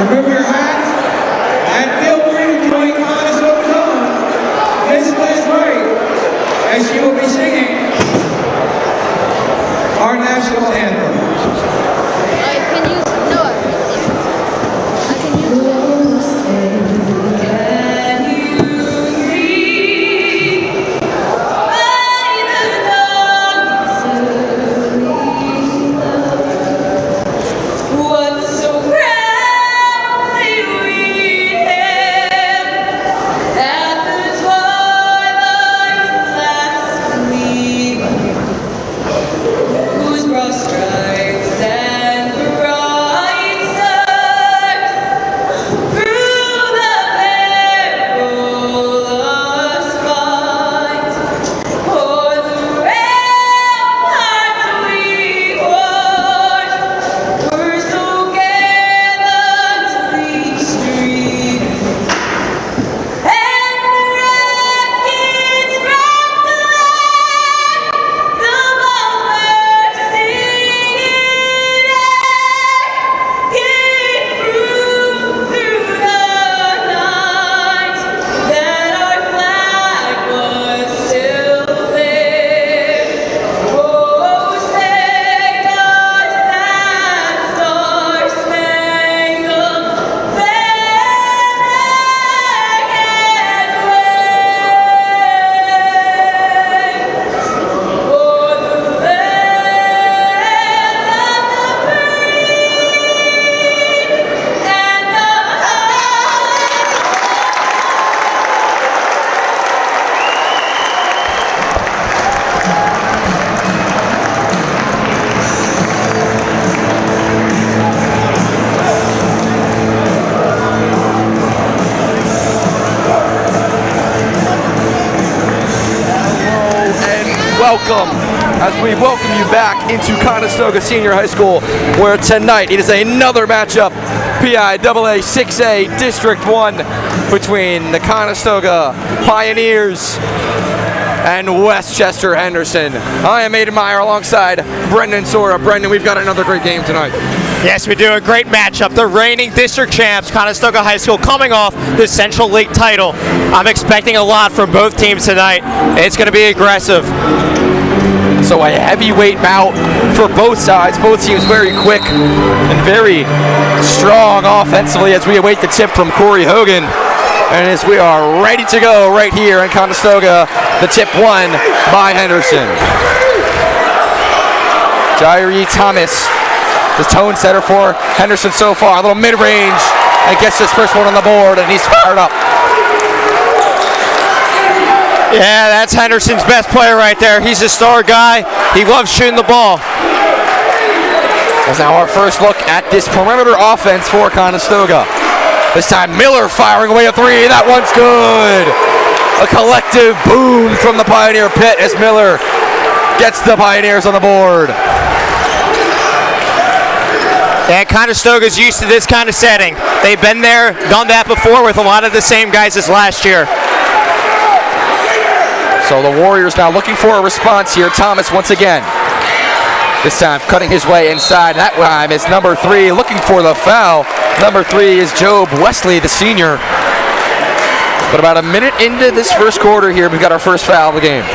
Remove your hats and feel free to join Conestoga this last night as she will be singing our national anthem. Can you no? I can use Welcome as we welcome you back into Conestoga Senior High School, where tonight it is another matchup, PIAA 6A District 1, between the Conestoga Pioneers and Westchester Henderson. I am Aiden Meyer alongside Brendan Sora. Brendan, we've got another great game tonight. Yes, we do. A great matchup. The reigning district champs, Conestoga High School, coming off the Central League title. I'm expecting a lot from both teams tonight. It's going to be aggressive. So a heavyweight bout for both sides. Both teams very quick and very strong offensively as we await the tip from Corey Hogan. And as we are ready to go right here in Conestoga, the tip won by Henderson. Jairi Thomas, the tone setter for Henderson so far. A little mid-range and gets his first one on the board, and he's fired up. Yeah, that's Henderson's best player right there. He's a star guy. He loves shooting the ball. That's now our first look at this perimeter offense for Conestoga. This time Miller firing away a three. That one's good. A collective boom from the Pioneer pit as Miller gets the Pioneers on the board. Yeah, Conestoga's used to this kind of setting. They've been there, done that before with a lot of the same guys as last year. So the Warriors now looking for a response here. Thomas once again. This time cutting his way inside. That time is number 3 looking for the foul. Number 3 is Job Wesley, the senior. But about a minute into this first quarter here, we've got our first foul of the game.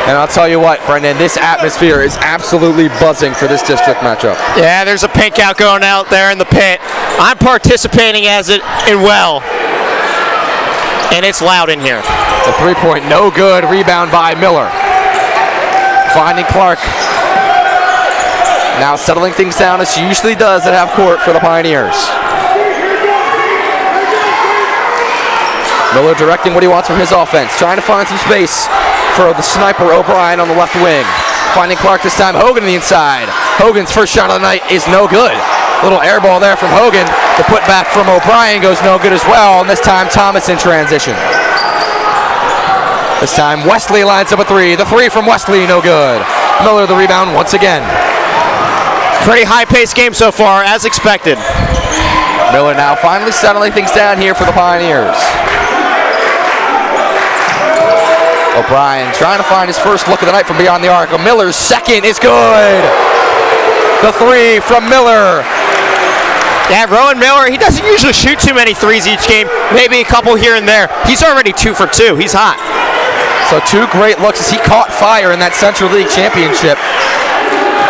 And I'll tell you what, Brendan, this atmosphere is absolutely buzzing for this district matchup. Yeah, there's a pink out going out there in the pit. I'm participating as it in well. And it's loud in here. The 3-point, no good. Rebound by Miller. Finding Clark. Now settling things down as she usually does at half court for the Pioneers. Miller directing what he wants from his offense. Trying to find some space for the sniper O'Brien on the left wing. Finding Clark this time. Hogan on the inside. Hogan's first shot of the night is no good. Little air ball there from Hogan. The putback from O'Brien goes no good as well. And this time Thomas in transition. This time Wesley lines up a 3. The 3 from Wesley, no good. Miller the rebound once again. Pretty high-paced game so far, as expected. Miller now finally settling things down here for the Pioneers. O'Brien trying to find his first look of the night from beyond the arc. Miller's second is good. The 3 from Miller. Yeah, Rowan Miller, he doesn't usually shoot too many threes each game. Maybe a couple here and there. He's already 2 for 2. He's hot. So 2 great looks as he caught fire in that Central League Championship.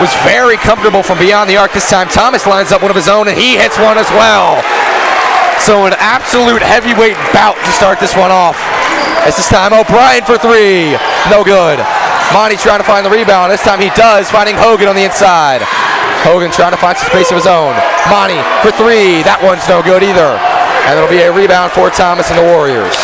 Was very comfortable from beyond the arc this time. Thomas lines up one of his own and he hits one as well. So an absolute heavyweight bout to start this one off. As this time O'Brien for 3. No good. Monty trying to find the rebound. This time he does, finding Hogan on the inside. Hogan trying to find some space of his own. Monty for 3. That one's no good either. And it'll be a rebound for Thomas and the Warriors.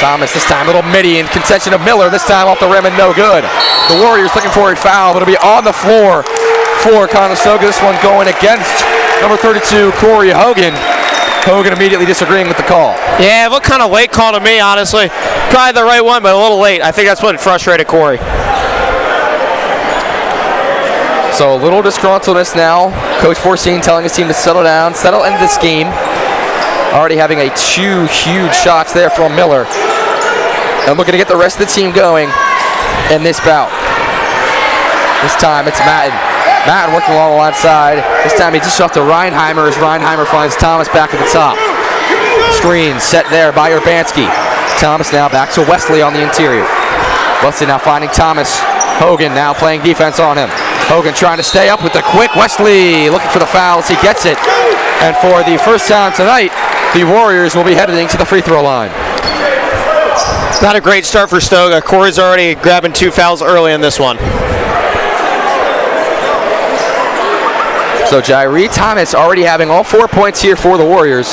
Thomas this time, little midi in contention of Miller. This time off the rim and no good. The Warriors looking for a foul, but it'll be on the floor for Conestoga. This one going against number 32, Corey Hogan. Hogan immediately disagreeing with the call. Yeah, what kind of late call to me, honestly. Probably the right one, but a little late. I think that's what frustrated Corey. So a little disgruntledness now. Coach Forcine telling his team to settle down, settle into this game. Already having 2 huge shots there from Miller. And looking to get the rest of the team going in this bout. This time it's Madden. Madden working along the line side. This time he just off to Reinheimer as Reinheimer finds Thomas back at the top. Screen set there by Urbanski. Thomas now back to Wesley on the interior. Wesley now finding Thomas. Hogan now playing defense on him. Hogan trying to stay up with the quick. Wesley looking for the fouls. He gets it. And for the first time tonight, the Warriors will be heading to the free throw line. Not a great start for Stoga. Corey's already grabbing 2 fouls early in this one. So Jairi Thomas already having all 4 points here for the Warriors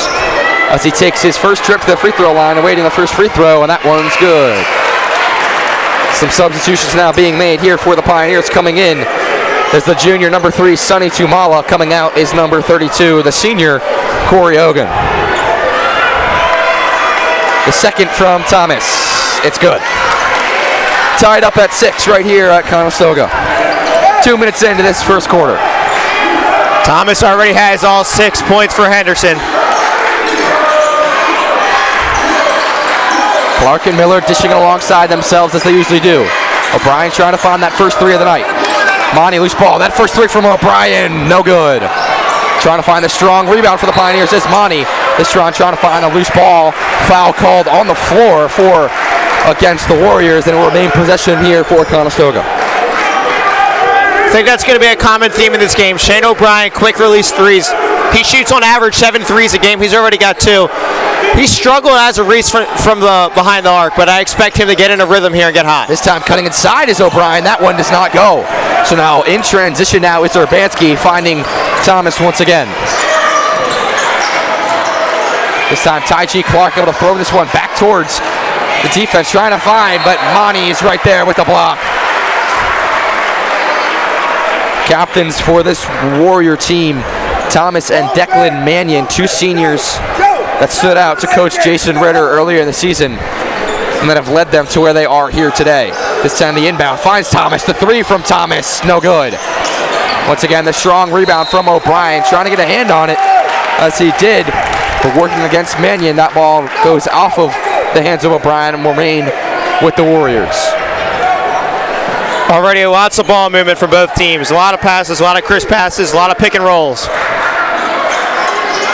as he takes his first trip to the free throw line, awaiting the first free throw, and that one's good. Some substitutions now being made here for the Pioneers. Coming in is the junior number 3, Sonny Tumala. Coming out is number 32, the senior, Corey Hogan. The second from Thomas. It's good. Tied up at 6 right here at Conestoga. 2 minutes into this first quarter. Thomas already has all 6 points for Henderson. Clark and Miller dishing alongside themselves as they usually do. O'Brien trying to find that first 3 of the night. Monty loose ball. That first 3 from O'Brien, no good. Trying to find the strong rebound for the Pioneers is Monty. This round trying to find a loose ball. Foul called on the floor for against the Warriors, and it will remain possession here for Conestoga. I think that's going to be a common theme in this game. Shane O'Brien, quick release threes. He shoots on average 7 threes a game. He's already got 2. He's struggling as a reach from the behind the arc, but I expect him to get in a rhythm here and get hot. This time cutting inside is O'Brien. That one does not go. So now in transition now it's Urbanski finding Thomas once again. This time Taiji Clark able to throw this one back towards the defense, trying to find, but Monty is right there with the block. Captains for this Warrior team, Thomas and Declan Mannion, 2 seniors that stood out to Coach Jason Ritter earlier in the season and that have led them to where they are here today. This time the inbound finds Thomas. The 3 from Thomas, no good. Once again, the strong rebound from O'Brien, trying to get a hand on it as he did. But working against Mannion, that ball goes off of the hands of O'Brien and will remain with the Warriors. Already lots of ball movement from both teams. A lot of passes, a lot of crisp passes, a lot of pick and rolls.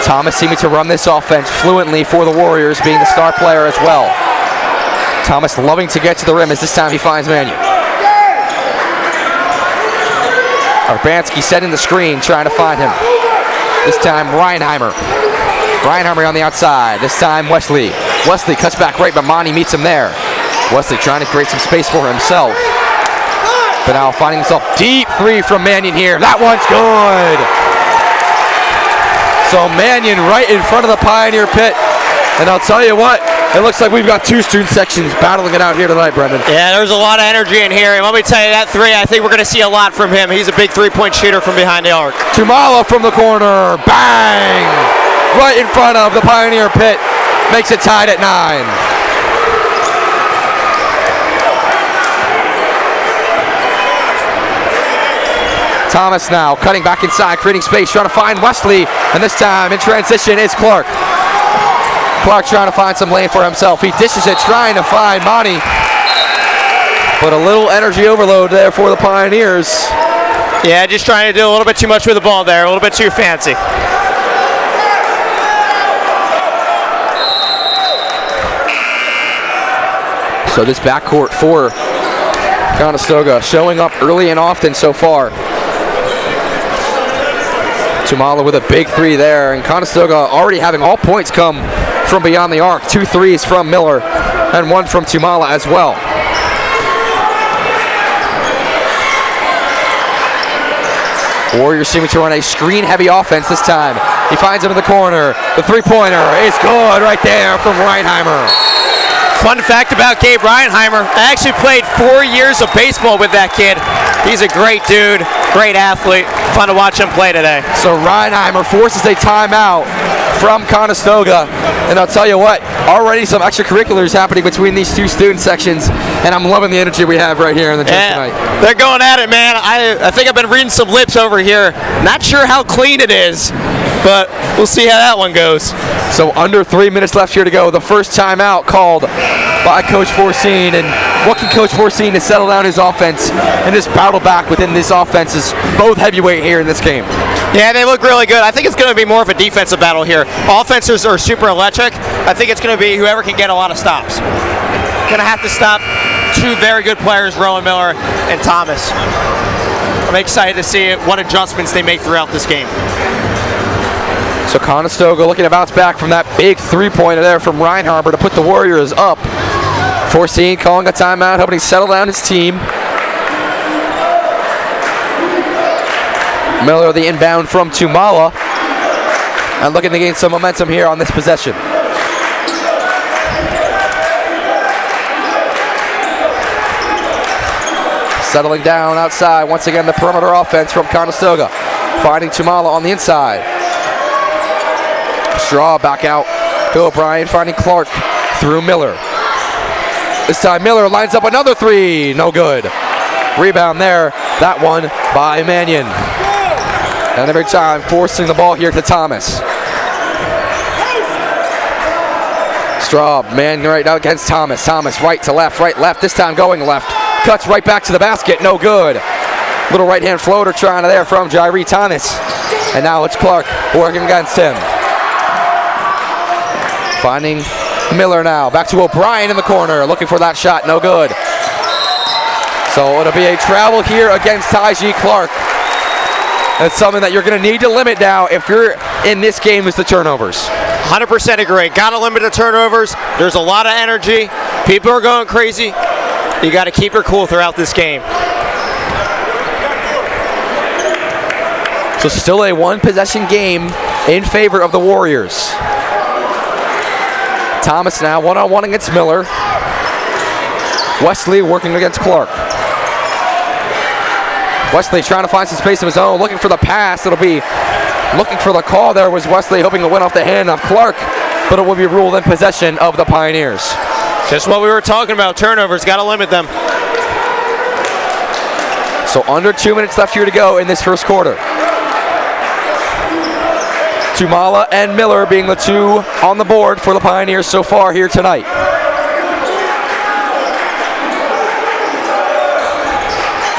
Thomas seeming to run this offense fluently for the Warriors, being the star player as well. Thomas loving to get to the rim as this time he finds Mannion. Urbanski setting the screen, trying to find him. This time Reinheimer. Reinheimer on the outside. This time Wesley. Wesley cuts back right, but Monty meets him there. Wesley trying to create some space for himself. But now finding himself deep three from Mannion here. That one's good. So Mannion right in front of the Pioneer pit. And I'll tell you what, it looks like we've got two student sections battling it out here tonight, Brendan. Yeah, there's a lot of energy in here. And let me tell you, that three, I think we're going to see a lot from him. He's a big three-point shooter from behind the arc. Tumala from the corner. Bang! Right in front of the Pioneer pit. Makes it tied at 9. Thomas now cutting back inside, creating space, trying to find Wesley, and this time in transition is Clark. Clark trying to find some lane for himself. He dishes it, trying to find Monty. But a little energy overload there for the Pioneers. Yeah, just trying to do a little bit too much with the ball there, a little bit too fancy. So this backcourt for Conestoga showing up early and often so far. Tumala with a big three there, and Conestoga already having all points come from beyond the arc. 2 threes from Miller and 1 from Tumala as well. Warriors seeming to run a screen-heavy offense this time. He finds him in the corner. The three-pointer is good right there from Reinheimer. Fun fact about Gabe Reinheimer, I actually played 4 years of baseball with that kid. He's a great dude, great athlete. Fun to watch him play today. So Reinheimer forces a timeout from Conestoga. And I'll tell you what, already some extracurriculars happening between these two student sections, and I'm loving the energy we have right here in the gym tonight. They're going at it, man. I think I've been reading some lips over here. Not sure how clean it is, but we'll see how that one goes. So under 3 minutes left here to go. The first timeout called by Coach Forcine. And what can Coach Forcine to settle down his offense and just battle back within this offense is both heavyweight here in this game. Yeah, they look really good. I think it's going to be more of a defensive battle here. Offenses are super electric. I think it's going to be whoever can get a lot of stops. Going to have to stop two very good players, Rowan Miller and Thomas. I'm excited to see what adjustments they make throughout this game. So Conestoga looking to bounce back from that big three-pointer there from Reinheimer to put the Warriors up. Forcine calling a timeout, hoping to settle down his team. Miller the inbound from Tumala. And looking to gain some momentum here on this possession. Settling down outside, once again the perimeter offense from Conestoga. Finding Tumala on the inside. Straw back out to O'Brien, finding Clark through Miller. This time Miller lines up another three, no good. Rebound there, that one by Mannion. And every time forcing the ball here to Thomas. Straw, man right now against Thomas. Thomas right to left, this time going left. Cuts right back to the basket, no good. Little right hand floater trying to there from Jairi Thomas. And now it's Clark working against him. Finding Miller now, back to O'Brien in the corner, looking for that shot, no good. So it'll be a travel here against Tyji Clark. That's something that you're going to need to limit now if you're in this game is the turnovers. 100% agree. Got to limit the turnovers. There's a lot of energy. People are going crazy. You got to keep her cool throughout this game. So still a one-possession game in favor of the Warriors. Thomas now one-on-one against Miller. Wesley working against Clark. Wesley trying to find some space of his own, looking for the pass. It'll be looking for the call there was Wesley, hoping to win off the hand of Clark, but it will be ruled in possession of the Pioneers. Just what we were talking about, turnovers, got to limit them. So under 2 minutes left here to go in this first quarter. Tumala and Miller being the two on the board for the Pioneers so far here tonight.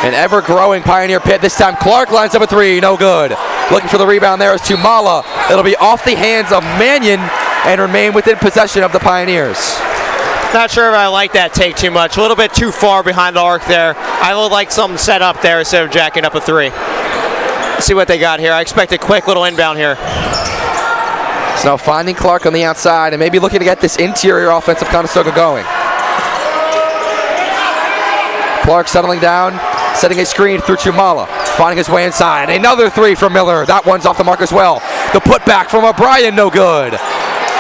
An ever-growing Pioneer pit. This time Clark lines up a three, no good. Looking for the rebound there is Tumala. It'll be off the hands of Mannion and remain within possession of the Pioneers. Not sure if I like that take too much. A little bit too far behind the arc there. I would like something set up there instead of jacking up a three. Let's see what they got here. I expect a quick little inbound here. So finding Clark on the outside and maybe looking to get this interior offense of Conestoga going. Clark settling down, setting a screen through Tumala, finding his way inside. Another three from Miller. That one's off the mark as well. The putback from O'Brien, no good.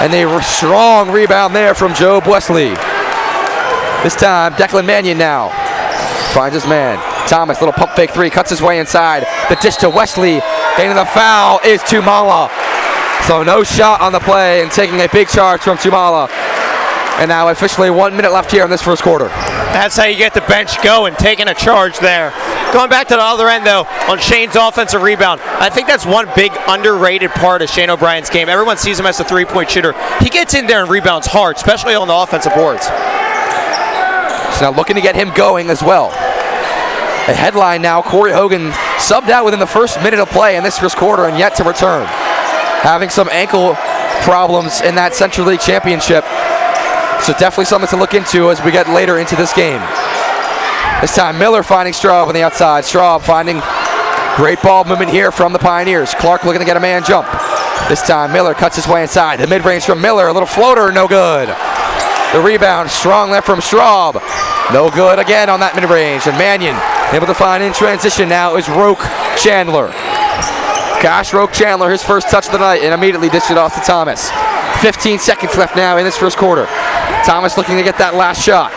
And a strong rebound there from Job Wesley. This time, Declan Mannion now finds his man. Thomas, little pump fake three, cuts his way inside. The dish to Wesley. Gaining the foul is Tumala. So no shot on the play and taking a big charge from Tumala. And now officially 1 minute left here in this first quarter. That's how you get the bench going, taking a charge there. Going back to the other end, though, on Shane's offensive rebound, I think that's one big underrated part of Shane O'Brien's game. Everyone sees him as a three-point shooter. He gets in there and rebounds hard, especially on the offensive boards. So now looking to get him going as well. A headline now, Corey Hogan subbed out within the first minute of play in this first quarter and yet to return. Having some ankle problems in that Central League Championship. So definitely something to look into as we get later into this game. This time Miller finding Straub on the outside. Straub finding great ball movement here from the Pioneers. Clark looking to get a man jump. This time Miller cuts his way inside. The mid-range from Miller, a little floater, no good. The rebound, strong left from Straub. No good again on that mid-range. And Mannion able to find in transition now is Roke Chandler. Cash Roke Chandler, his first touch of the night, and immediately dished it off to Thomas. 15 seconds left now in this first quarter. Thomas looking to get that last shot.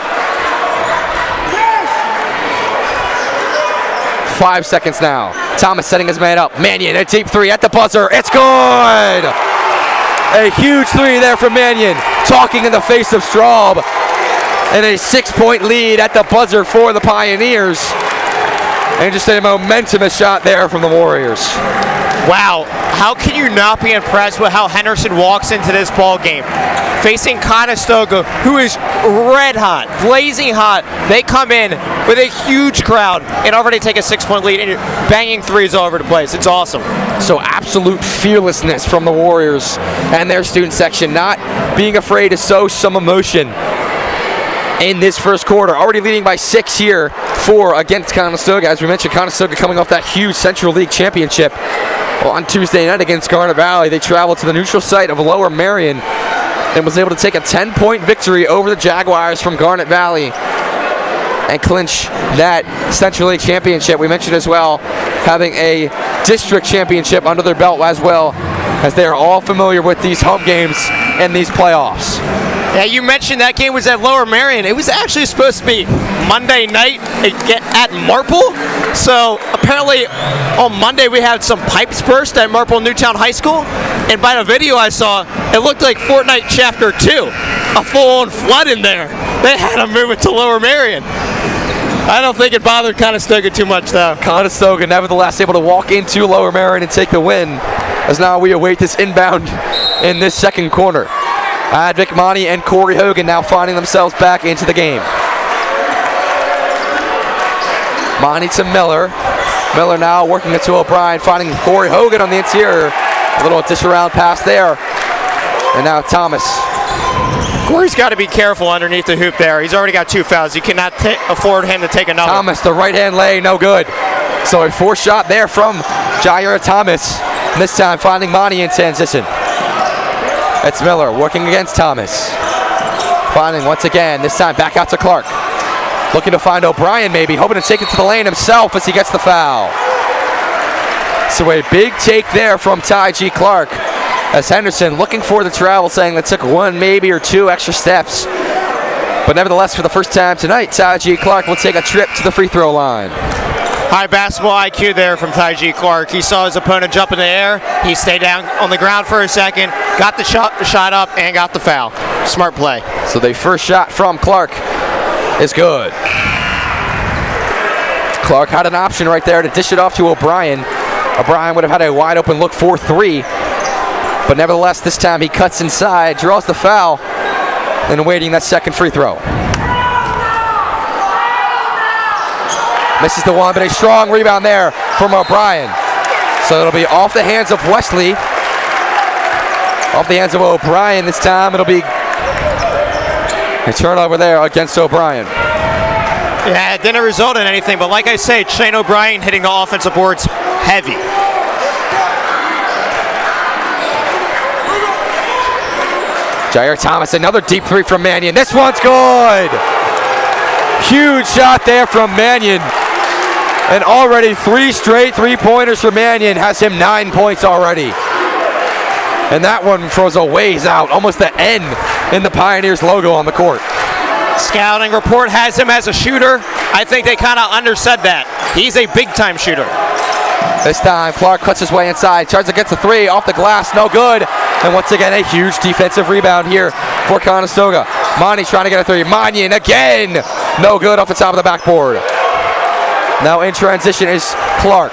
5 seconds now. Thomas setting his man up. Mannion, a deep three at the buzzer. It's good! A huge three there from Mannion. Talking in the face of Straub. And a 6-point lead at the buzzer for the Pioneers. And just a momentous shot there from the Warriors. Wow, how can you not be impressed with how Henderson walks into this ball game? Facing Conestoga, who is red hot, blazing hot. They come in with a huge crowd and already take a 6-point lead and banging threes all over the place. It's awesome. So absolute fearlessness from the Warriors and their student section, not being afraid to show some emotion in this first quarter. Already leading by 6 here against Conestoga. As we mentioned, Conestoga coming off that huge Central League Championship on Tuesday night against Garnet Valley. They traveled to the neutral site of Lower Marion and was able to take a 10-point victory over the Jaguars from Garnet Valley and clinch that Central League Championship. We mentioned as well having a district championship under their belt as well, as they are all familiar with these home games and these playoffs. Yeah, you mentioned that game was at Lower Marion. It was actually supposed to be Monday night at Marple. So apparently on Monday we had some pipes burst at Marple Newtown High School. And by the video I saw, it looked like Fortnite Chapter 2. A full-on flood in there. They had to move it to Lower Marion. I don't think it bothered Conestoga too much, though. Conestoga nevertheless able to walk into Lower Marion and take the win, as now we await this inbound in this second quarter. Advic Monty and Corey Hogan now finding themselves back into the game. Monty to Miller. Miller now working it to O'Brien, finding Corey Hogan on the interior. A little dish around pass there. And now Thomas. Corey's got to be careful underneath the hoop there. He's already got 2 fouls. You cannot afford him to take another. Thomas, the right-hand lay, no good. So a 4 shot there from Jair Thomas. And this time finding Monty in transition. It's Miller working against Thomas. Finding once again, this time back out to Clark. Looking to find O'Brien maybe, hoping to take it to the lane himself as he gets the foul. So a big take there from Ty G. Clark, as Henderson looking for the travel, saying that took 1 maybe or 2 extra steps. But nevertheless, for the first time tonight, Ty G. Clark will take a trip to the free throw line. High basketball IQ there from Ty G. Clark. He saw his opponent jump in the air. He stayed down on the ground for a second, got the shot up, and got the foul. Smart play. So the first shot from Clark is good. Clark had an option right there to dish it off to O'Brien. O'Brien would have had a wide open look for 3. But nevertheless, this time he cuts inside, draws the foul, and awaiting that second free throw. Misses the one, but a strong rebound there from O'Brien. So it'll be off the hands of Wesley. Off the hands of O'Brien this time. It'll be a turnover there against O'Brien. Yeah, it didn't result in anything, but like I say, Shane O'Brien hitting the offensive boards heavy. Jair Thomas, another deep three from Mannion. This one's good. Huge shot there from Mannion. And already 3 straight three-pointers for Mannion has him 9 points already. And that one throws a ways out, almost the N in the Pioneers logo on the court. Scouting report has him as a shooter. I think they kind of undersaid that. He's a big-time shooter. This time, Clark cuts his way inside, charges against the three, off the glass, no good. And once again, a huge defensive rebound here for Conestoga. Monty trying to get a three. Mannion again, no good off the top of the backboard. Now in transition is Clark.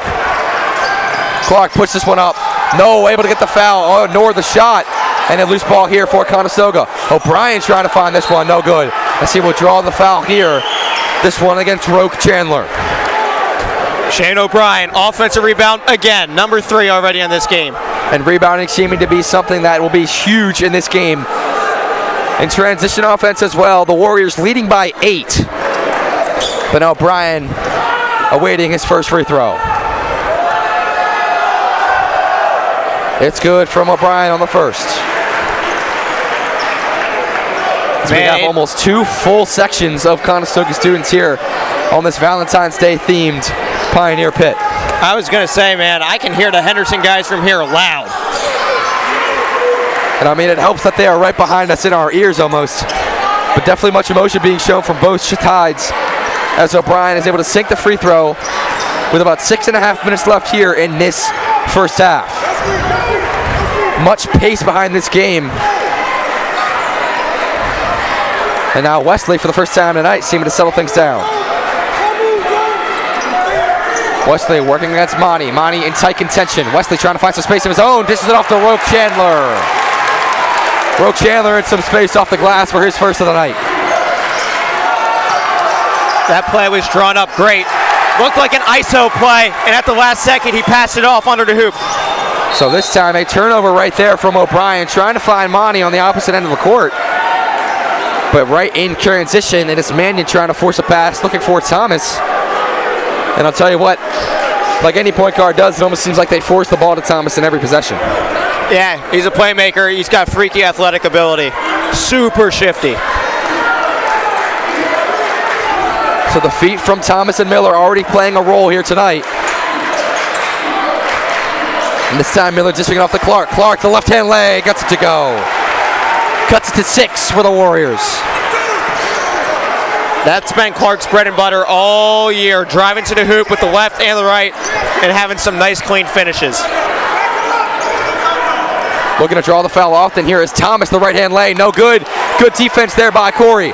Clark puts this one up. No, able to get the foul, nor the shot. And a loose ball here for Conestoga. O'Brien trying to find this one, no good. As he will draw the foul here. This one against Roke Chandler. Shane O'Brien, offensive rebound again, number 3 already in this game. And rebounding seeming to be something that will be huge in this game. In transition offense as well, the Warriors leading by 8. But now O'Brien awaiting his first free throw. It's good from O'Brien on the first. So we have almost 2 full sections of Conestoga students here on this Valentine's Day themed Pioneer Pit. I was going to say, man, I can hear the Henderson guys from here loud. And I mean, it helps that they are right behind us in our ears almost. But definitely much emotion being shown from both sides as O'Brien is able to sink the free throw with about 6.5 minutes left here in this first half. Much pace behind this game. And now Wesley, for the first time tonight, seeming to settle things down. Wesley working against Monty. Monty in tight contention. Wesley trying to find some space of his own. Dishes it off to Roke Chandler. Roke Chandler in some space off the glass for his first of the night. That play was drawn up great. Looked like an ISO play, and at the last second, he passed it off under the hoop. So this time, a turnover right there from O'Brien, trying to find Monty on the opposite end of the court. But right in transition, and it's Mannion trying to force a pass, looking for Thomas. And I'll tell you what, like any point guard does, it almost seems like they force the ball to Thomas in every possession. Yeah, he's a playmaker. He's got freaky athletic ability. Super shifty. So the feet from Thomas and Miller already playing a role here tonight. And this time Miller just swinging off to Clark. Clark, the left-hand leg, gets it to go. Cuts it to 6 for the Warriors. That's been Clark's bread and butter all year, driving to the hoop with the left and the right and having some nice clean finishes. Looking to draw the foul often. Here is Thomas, the right-hand lane, no good. Good defense there by Corey.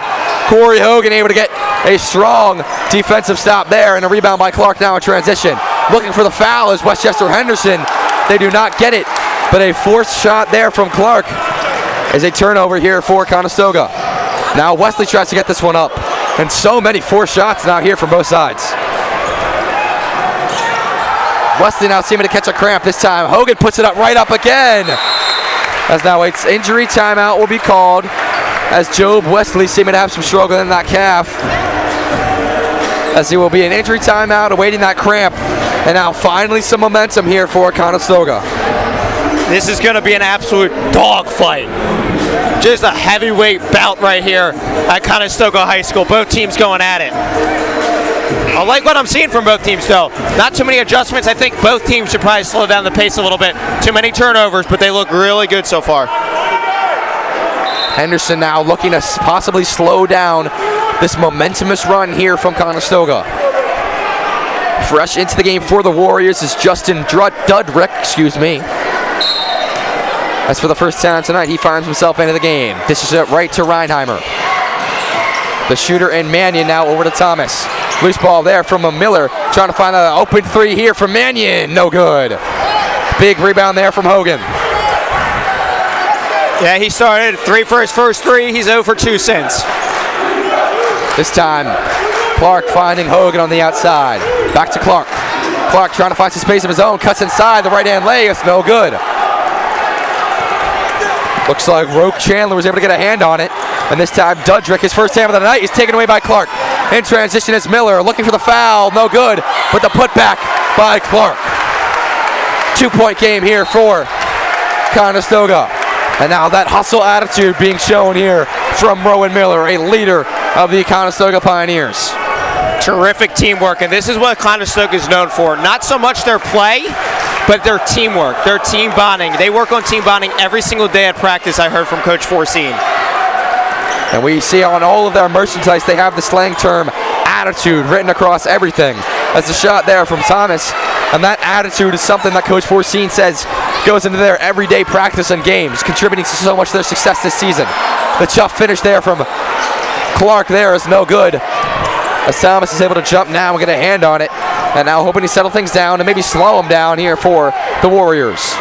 Corey Hogan able to get a strong defensive stop there, and a rebound by Clark now in transition. Looking for the foul is Westchester Henderson. They do not get it, but a forced shot there from Clark is a turnover here for Conestoga. Now Wesley tries to get this one up, and so many forced shots now here from both sides. Wesley now seeming to catch a cramp this time. Hogan puts it up right up again. As now it's injury timeout will be called, as Job Wesley seeming to have some struggle in that calf. As he will be an injury timeout awaiting that cramp. And now finally some momentum here for Conestoga. This is going to be an absolute dogfight. Just a heavyweight bout right here at Conestoga High School. Both teams going at it. I like what I'm seeing from both teams, though. Not too many adjustments. I think both teams should probably slow down the pace a little bit. Too many turnovers, but they look really good so far. Henderson now looking to possibly slow down this momentumous run here from Conestoga. Fresh into the game for the Warriors is Justin Dudrick, As for the first time tonight, he finds himself into the game. Dishes it right to Reinheimer. The shooter and Mannion now over to Thomas. Loose ball there from Miller, trying to find an open three here from Mannion. No good. Big rebound there from Hogan. Yeah, he started 3 for his first 3. He's 0 for 2 since. This time, Clark finding Hogan on the outside. Back to Clark. Clark trying to find some space of his own. Cuts inside. The right-hand lay. It's no good. Looks like Roke Chandler was able to get a hand on it. And this time, Dudrick, his first hand of the night, is taken away by Clark. In transition is Miller, looking for the foul. No good. But the putback by Clark. 2-point game here for Conestoga. And now that hustle attitude being shown here from Berwyn Miller, a leader of the Conestoga Pioneers. Terrific teamwork, and this is what Conestoga is known for. Not so much their play, but their teamwork, their team bonding. They work on team bonding every single day at practice, I heard from Coach Forcine. And we see on all of their merchandise, they have the slang term attitude written across everything. That's a shot there from Thomas. And that attitude is something that Coach Forcine says goes into their everyday practice and games, contributing to so much of their success this season. The chuff finish there from Clark there is no good. As Thomas is able to jump now and get a hand on it. And now hoping to settle things down and maybe slow them down here for the Warriors.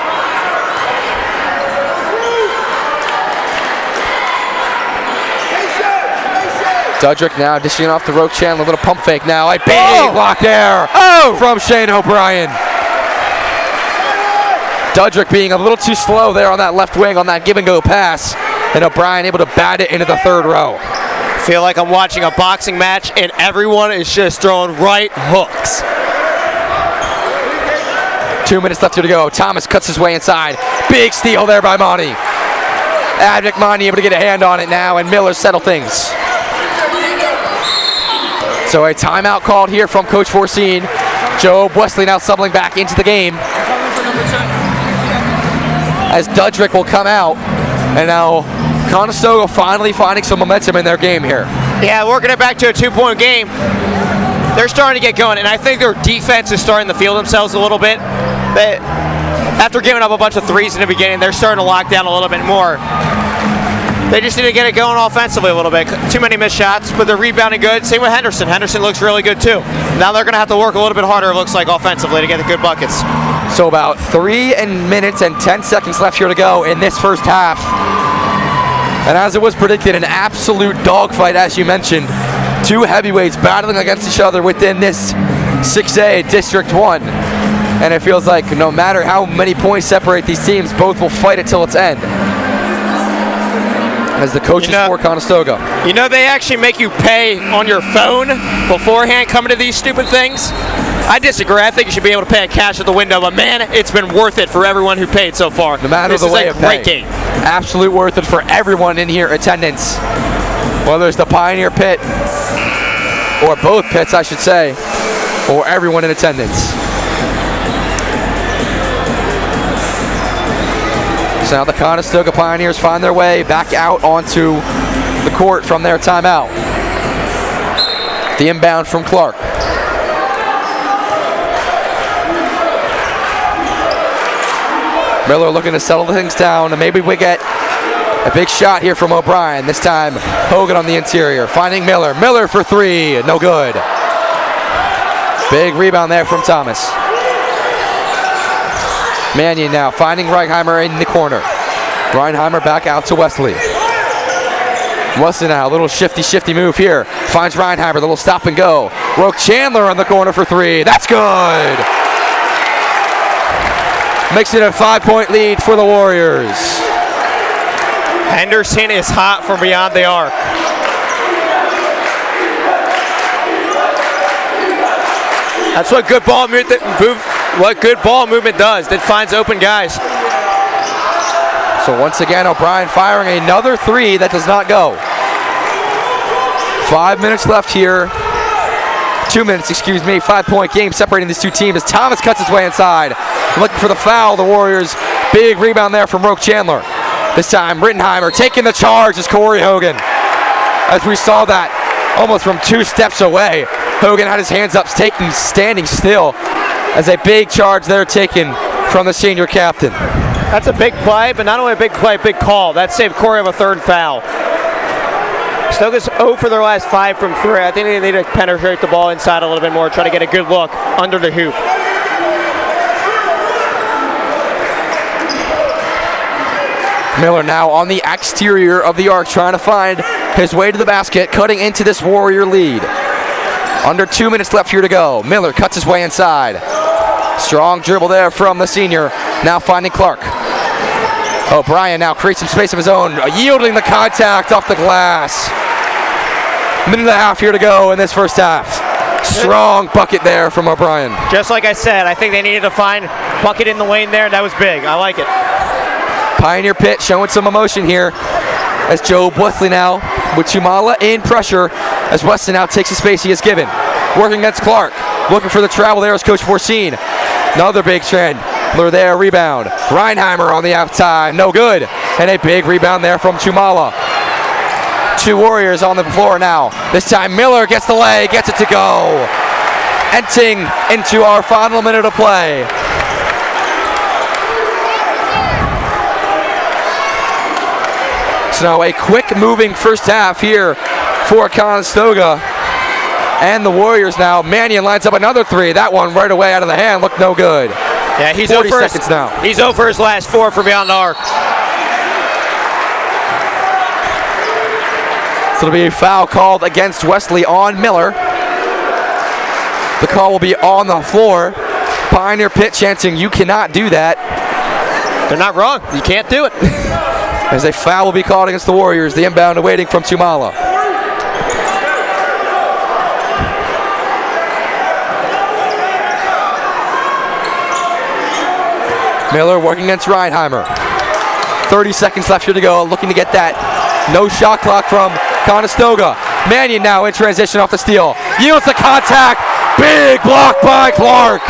Dudrick now dishing off to Roke Chandler. A little pump fake now. A big block there from Shane O'Brien. Dudrick being a little too slow there on that left wing on that give and go pass. And O'Brien able to bat it into the third row. Feel like I'm watching a boxing match and everyone is just throwing right hooks. 2 minutes left here to go. Thomas cuts his way inside. Big steal there by Monty. Avnik Monty able to get a hand on it now, and Miller settle things. So a timeout called here from Coach Forcine. Joe Wesley now subbing back into the game. As Dudrick will come out. And now Conestoga finally finding some momentum in their game here. Yeah, working it back to a 2-point game. They're starting to get going, and I think their defense is starting to feel themselves a little bit. After giving up a bunch of threes in the beginning, they're starting to lock down a little bit more. They just need to get it going offensively a little bit. Too many missed shots, but they're rebounding good. Same with Henderson. Henderson looks really good too. Now they're going to have to work a little bit harder, it looks like, offensively to get the good buckets. So about 3 minutes and 10 seconds left here to go in this first half. And as it was predicted, an absolute dogfight, as you mentioned. 2 heavyweights battling against each other within this 6A District 1. And it feels like no matter how many points separate these teams, both will fight it till its end. As the coaches for Conestoga. You know they actually make you pay on your phone beforehand coming to these stupid things? I disagree. I think you should be able to pay in cash at the window, but man, it's been worth it for everyone who paid so far. No matter the way of pay. This is a great game. Absolute worth it for everyone in here attendance. Whether it's the Pioneer Pit, or both pits, I should say, or everyone in attendance. So now the Conestoga Pioneers find their way back out onto the court from their timeout. The inbound from Clark. Miller looking to settle things down, and maybe we get a big shot here from O'Brien. This time, Hogan on the interior, finding Miller. Miller for 3, no good. Big rebound there from Thomas. Mannion now finding Reinheimer in the corner. Reinheimer back out to Wesley. Wesley now, a little shifty move here. Finds Reinheimer, the little stop and go. Roke Chandler on the corner for 3. That's good. Makes it a 5-point lead for the Warriors. Henderson is hot from beyond the arc. That's what good ball movement does. It finds open guys. So once again, O'Brien firing another 3 that does not go. 5 minutes left here. 2 minutes, 5-point game separating these two teams as Thomas cuts his way inside. Looking for the foul, the Warriors. Big rebound there from Roke Chandler. This time, Rittenheimer taking the charge is Corey Hogan. As we saw that almost from 2 steps away. Hogan had his hands up, standing still as a big charge there taken from the senior captain. That's a big play, but not only a big play, big call. That saved Corey of a 3rd foul. Stoga's 0 for their last 5 from 3. I think they need to penetrate the ball inside a little bit more, try to get a good look under the hoop. Miller now on the exterior of the arc, trying to find his way to the basket, cutting into this Warrior lead. Under 2 minutes left here to go. Miller cuts his way inside. Strong dribble there from the senior. Now finding Clark. O'Brien now creates some space of his own, yielding the contact off the glass. Minute and a half here to go in this first half. Strong bucket there from O'Brien. Just like I said, I think they needed to find bucket in the lane there. That was big. I like it. Pioneer Pitt showing some emotion here as Joe Wesley now with Chumala in pressure as Weston now takes the space he is given. Working against Clark. Looking for the travel there as Coach Forseen. Another big trend. Miller there, rebound. Reinheimer on the outside, no good. And a big rebound there from Chumala. 2 Warriors on the floor now. This time Miller gets the lay, gets it to go. Entering into our final minute of play. So now a quick moving first half here for Conestoga. And the Warriors now. Mannion lines up another 3. That one right away out of the hand looked no good. Yeah, he's 40 over seconds now. He's over his last 4 from beyond the arc. So it'll be a foul called against Wesley on Miller. The call will be on the floor. Pioneer Pitt chanting, you cannot do that. They're not wrong. You can't do it. As a foul will be called against the Warriors. The inbound awaiting from Chumala. Miller working against Reinheimer. 30 seconds left here to go. Looking to get that no shot clock from Conestoga. Mannion now in transition off the steal. Yields the contact. Big block by Clark.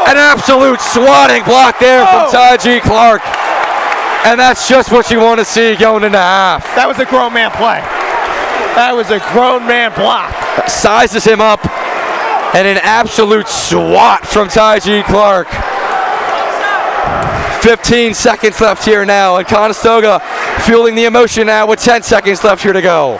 An absolute swatting block there from Taji Clark. And that's just what you want to see going into half. That was a grown man play. That was a grown man block. Sizes him up. And an absolute swat from Taji Clark. 15 seconds left here now, and Conestoga fueling the emotion now with 10 seconds left here to go.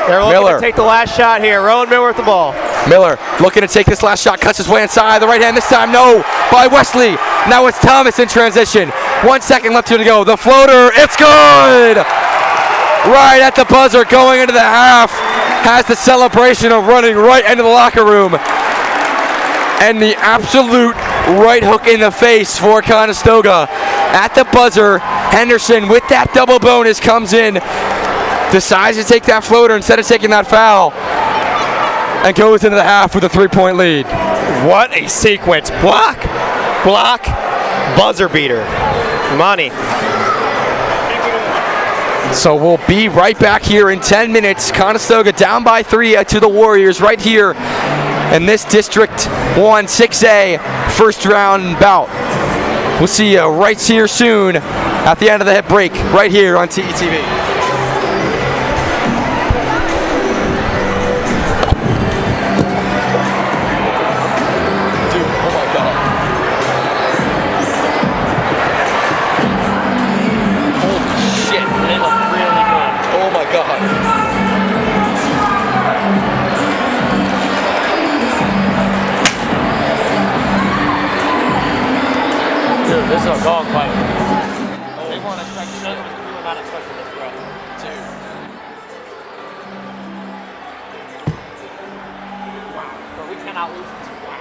They're looking to take the last shot here. Rowan Miller with the ball. Miller looking to take this last shot, cuts his way inside. The right hand this time, no, by Wesley. Now it's Thomas in transition. 1 second left here to go. The floater, it's good! Right at the buzzer going into the half. Has the celebration of running right into the locker room. And the absolute right hook in the face for Conestoga. At the buzzer, Henderson with that double bonus comes in, decides to take that floater instead of taking that foul, and goes into the half with a 3-point lead. What a sequence. Block, block, buzzer beater. Money. So we'll be right back here in 10 minutes. Conestoga down by 3 to the Warriors right here in this District 1 6A first round bout. We'll see you right here soon at the end of the hit break right here on TETV. This is a dog fight. They weren't expecting this. We were not expecting this, bro. Wow. But we cannot lose this. Wow.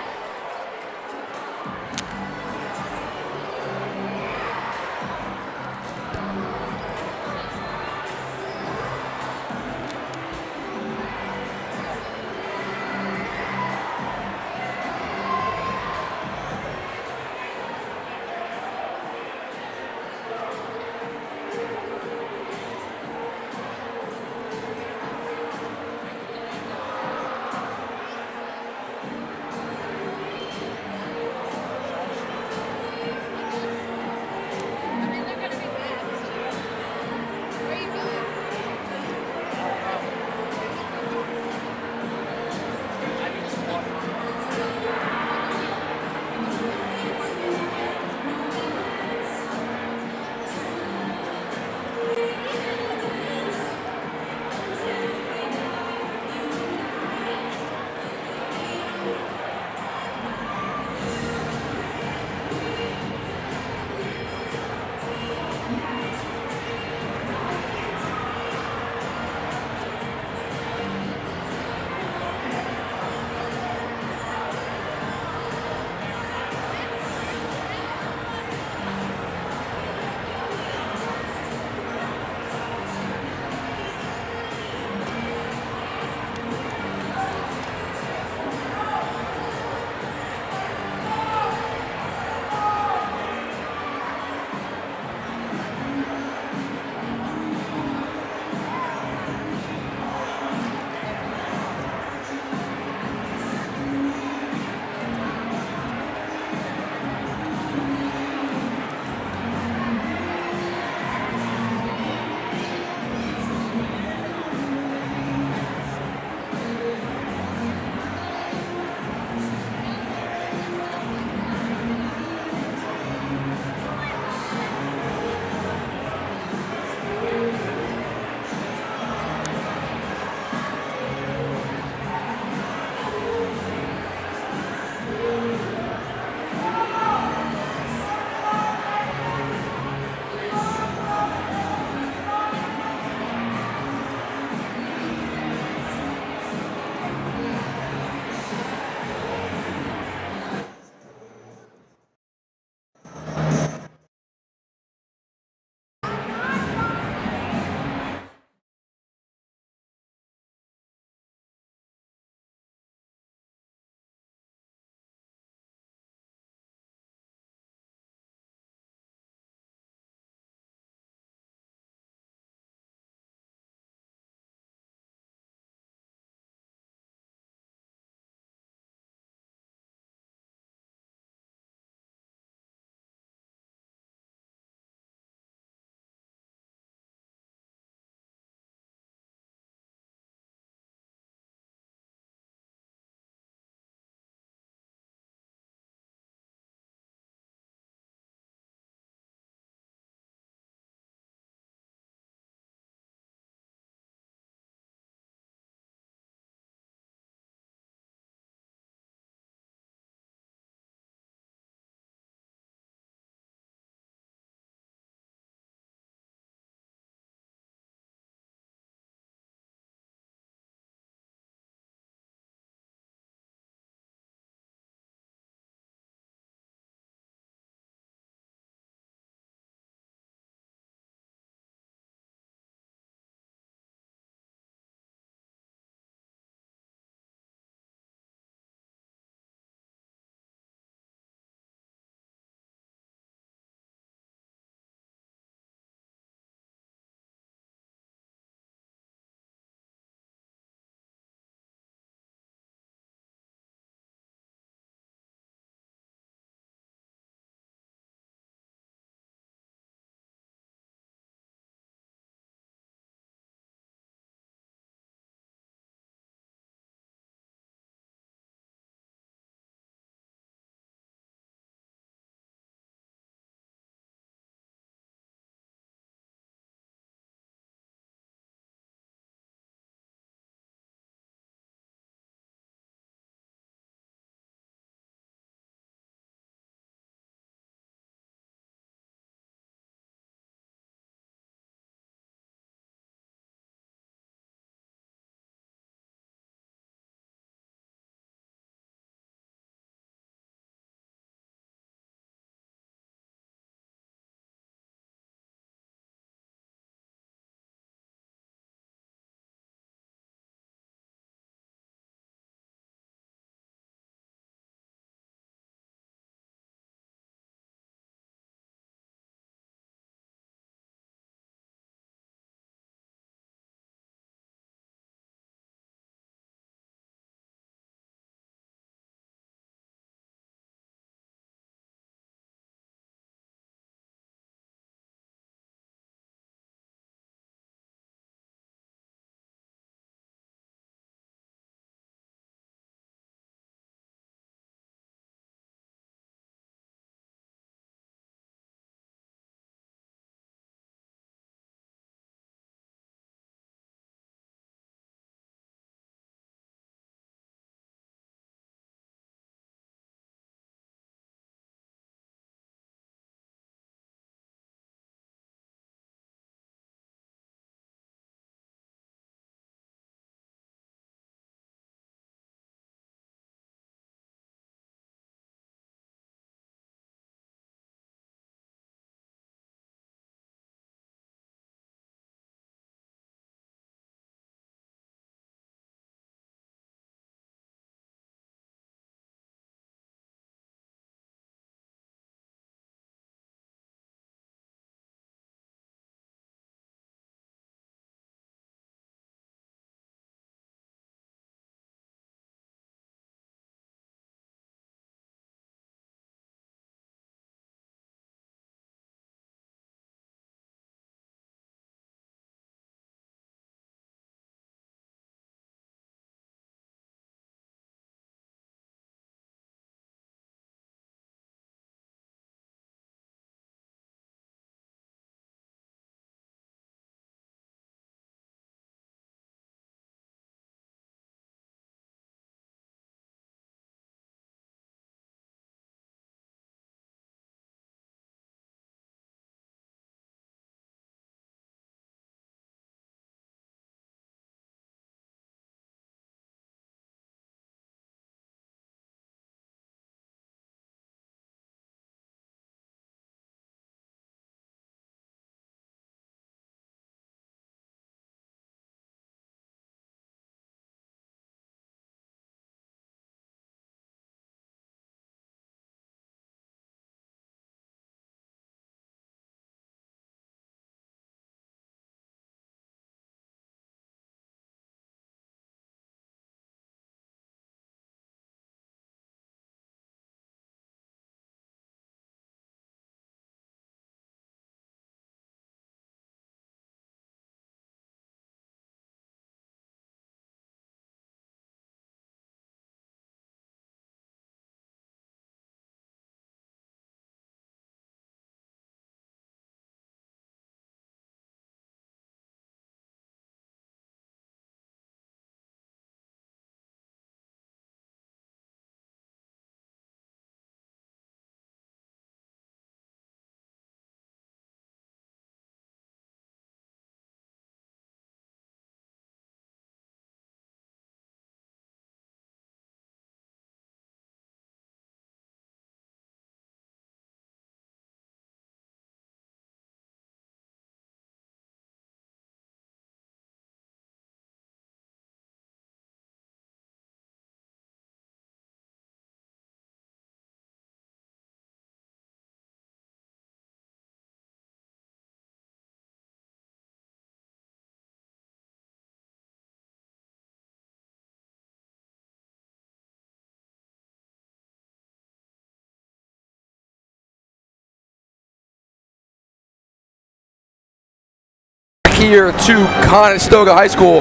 here to Conestoga High School.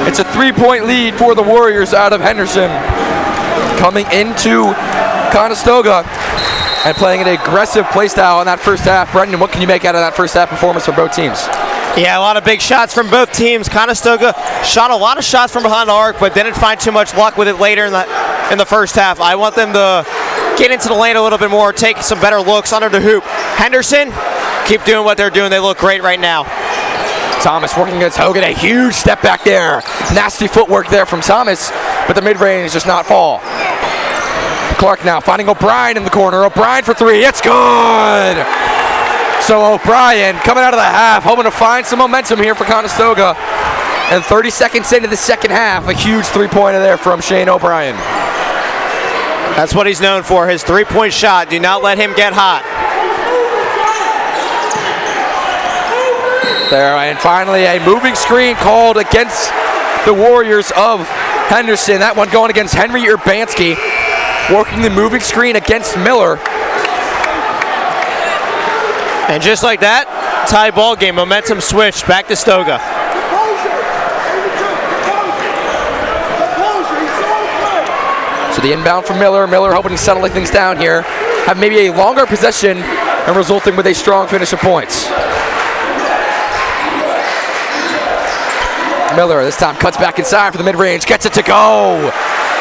It's a 3-point lead for the Warriors out of Henderson. Coming into Conestoga and playing an aggressive play style in that first half. Brendan, what can you make out of that first half performance from both teams? Yeah, a lot of big shots from both teams. Conestoga shot a lot of shots from behind the arc, but didn't find too much luck with it later in the first half. I want them to get into the lane a little bit more, take some better looks under the hoop. Henderson, keep doing what they're doing. They look great right now. Thomas working against Hogan, a huge step back there. Nasty footwork there from Thomas, but the mid-range does not fall. Clark now finding O'Brien in the corner. O'Brien for three, it's good! So O'Brien coming out of the half, hoping to find some momentum here for Conestoga. And 30 seconds into the second half, a huge three-pointer there from Shane O'Brien. That's what he's known for, his three-point shot. Do not let him get hot. There, and finally a moving screen called against the Warriors of Henderson. That one going against Henry Urbanski, working the moving screen against Miller. And just like that, tie ball game, momentum switched back to Stoga. So the inbound from Miller. Miller hoping to settle things down here, have maybe a longer possession and resulting with a strong finish of points. Miller this time cuts back inside for the mid-range, gets it to go.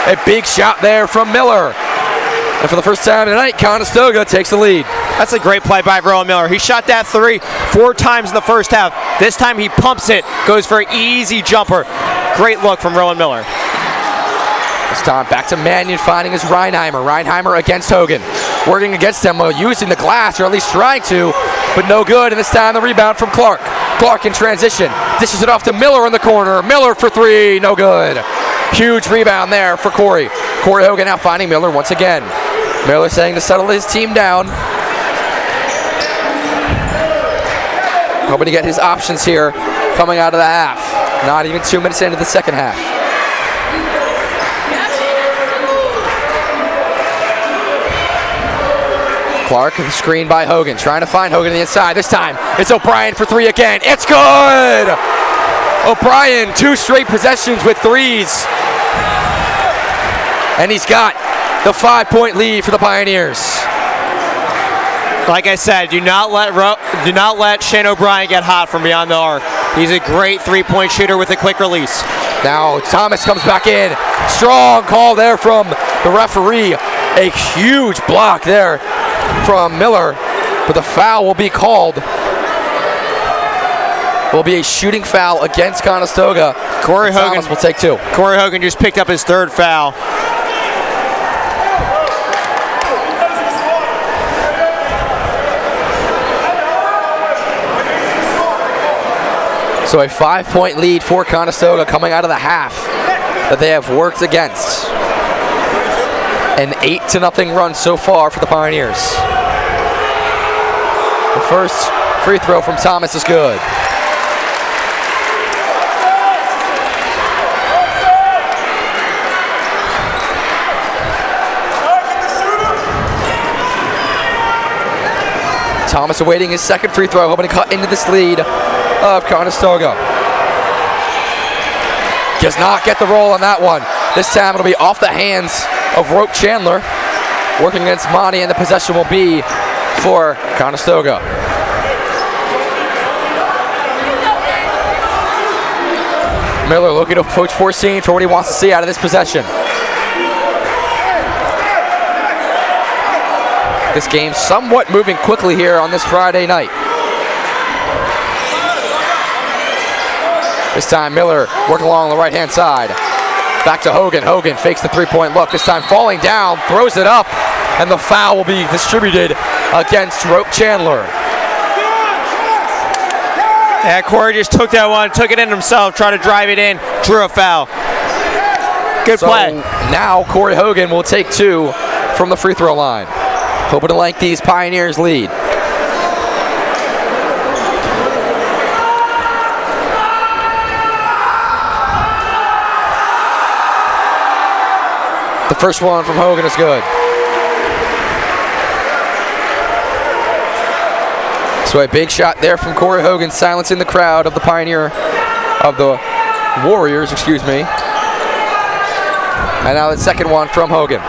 A big shot there from Miller. And for the first time tonight, Conestoga takes the lead. That's a great play by Rowan Miller. He shot that three 4 times in the first half. This time he pumps it, goes for an easy jumper. Great look from Rowan Miller. This time back to Mannion, finding his Reinheimer. Reinheimer against Hogan. Working against him, using the glass, or at least trying to, but no good. And this time the rebound from Clark. Clark in transition. Dishes it off to Miller in the corner. Miller for three, no good. Huge rebound there for Corey. Corey Hogan now finding Miller once again. Miller saying to settle his team down. Hoping to get his options here coming out of the half. Not even 2 minutes into the second half. Clark, the screen by Hogan, trying to find Hogan on the inside. This time, it's O'Brien for three again. It's good! O'Brien, 2 straight possessions with threes. And he's got the 5-point lead for the Pioneers. Like I said, do not let Shane O'Brien get hot from beyond the arc. He's a great three-point shooter with a quick release. Now Thomas comes back in. Strong call there from the referee. A huge block there from Miller, but the foul will be called. Will be a shooting foul against Conestoga. Corey Hogan Thomas will take 2. Corey Hogan just picked up his 3rd foul. So a 5-point lead for Conestoga coming out of the half that they have worked against. An 8-0 run so far for the Pioneers. The first free throw from Thomas is good. Thomas awaiting his second free throw, hoping to cut into this lead of Conestoga. Does not get the roll on that one. This time it'll be off the hands of Rope Chandler. Working against Monty, and the possession will be for Conestoga. Miller looking to approach 14 for what he wants to see out of this possession. This game somewhat moving quickly here on this Friday night. This time Miller working along the right-hand side. Back to Hogan. Hogan fakes the three-point look. This time falling down, throws it up, and the foul will be distributed against Rope Chandler. Yeah, Corey just took that one, took it in himself, tried to drive it in, drew a foul. Good play. Now Corey Hogan will take 2 from the free throw line. Hoping to lengthen these Pioneers lead. The first one from Hogan is good. This So a big shot there from Corey Hogan, silencing the crowd of the Warriors, excuse me. And now the second one from Hogan.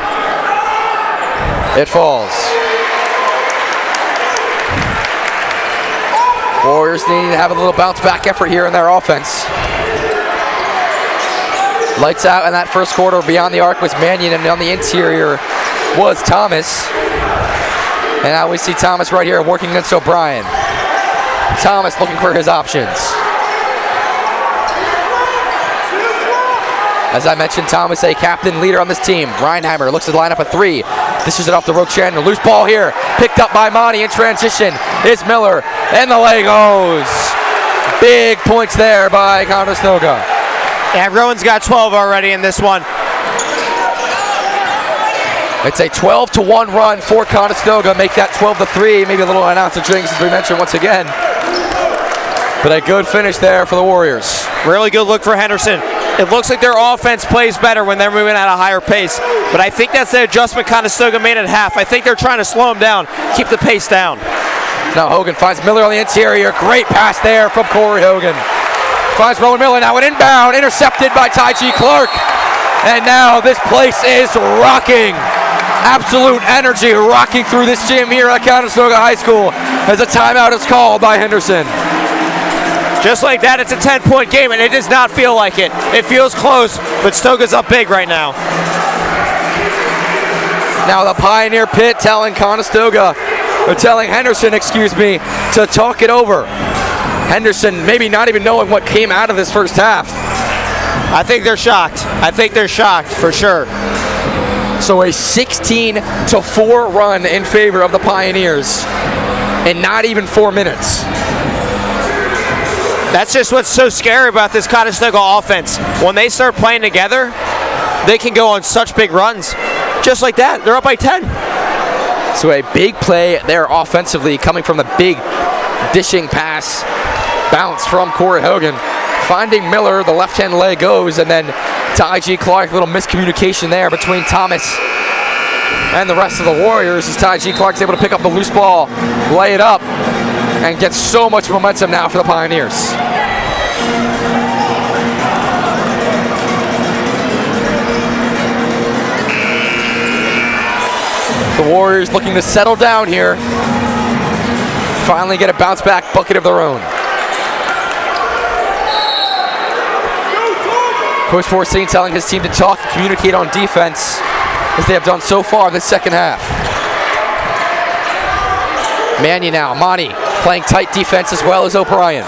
It falls. Warriors need to have a little bounce back effort here in their offense. Lights out in that first quarter. Beyond the arc was Mannion, and on the interior was Thomas. And now we see Thomas right here working against O'Brien. Thomas looking for his options. As I mentioned, Thomas, a captain leader on this team. Reinheimer looks to line up a three. Dishes it off to Roke Chandler. Loose ball here. Picked up by Monty in transition. Is Miller. And the way goes. Big points there by Conestoga. Yeah, Rowan's got 12 already in this one. It's a 12-1 run for Conestoga. Make that 12-3. Maybe a little announcer jinx, as we mentioned once again. But a good finish there for the Warriors. Really good look for Henderson. It looks like their offense plays better when they're moving at a higher pace. But I think that's the adjustment Conestoga made at half. I think they're trying to slow him down, keep the pace down. Now Hogan finds Miller on the interior. Great pass there from Corey Hogan. Finds Rowan Miller now an inbound, intercepted by Ty G. Clark. And now this place is rocking. Absolute energy rocking through this gym here at Conestoga High School as a timeout is called by Henderson. Just like that, it's a 10-point game, and it does not feel like it. It feels close, but Stoga's up big right now. Now the Pioneer Pit telling Henderson, to talk it over. Henderson maybe not even knowing what came out of this first half. I think they're shocked. For sure. So a 16-4 run in favor of the Pioneers in not even 4 minutes. That's just what's so scary about this Conestoga offense. When they start playing together, they can go on such big runs. Just like that, they're up by 10. So a big play there offensively coming from the big dishing pass bounce from Corey Hogan. Finding Miller, the left-hand leg goes, and then Ty G. Clark, a little miscommunication there between Thomas and the rest of the Warriors as Ty G. Clark's able to pick up the loose ball, lay it up, and get so much momentum now for the Pioneers. The Warriors looking to settle down here. Finally get a bounce back bucket of their own. Coach Varsity telling his team to talk and communicate on defense as they have done so far this second half. Mannion now, Monty playing tight defense as well as O'Brien.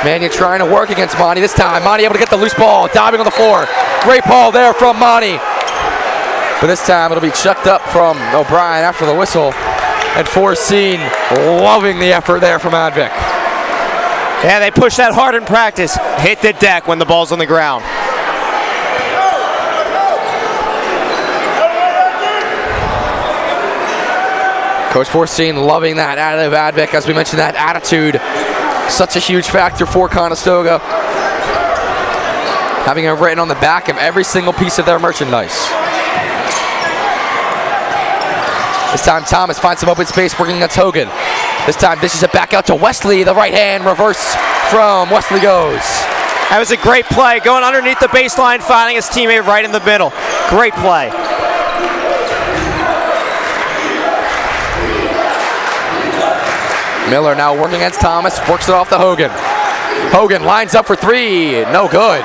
Mannion trying to work against Monty this time. Monty able to get the loose ball, diving on the floor. Great ball there from Monty. But this time it'll be chucked up from O'Brien after the whistle. And Forseen loving the effort there from Advik. Yeah, they push that hard in practice. Hit the deck when the ball's on the ground. Coach Forseen loving that out of Advik. As we mentioned, that attitude, such a huge factor for Conestoga. Having it written on the back of every single piece of their merchandise. This time Thomas finds some open space working against Hogan. This time dishes it back out to Wesley. The right hand reverse from Wesley goes. That was a great play. Going underneath the baseline, finding his teammate right in the middle. Great play. Miller now working against Thomas. Works it off to Hogan. Hogan lines up for three. No good.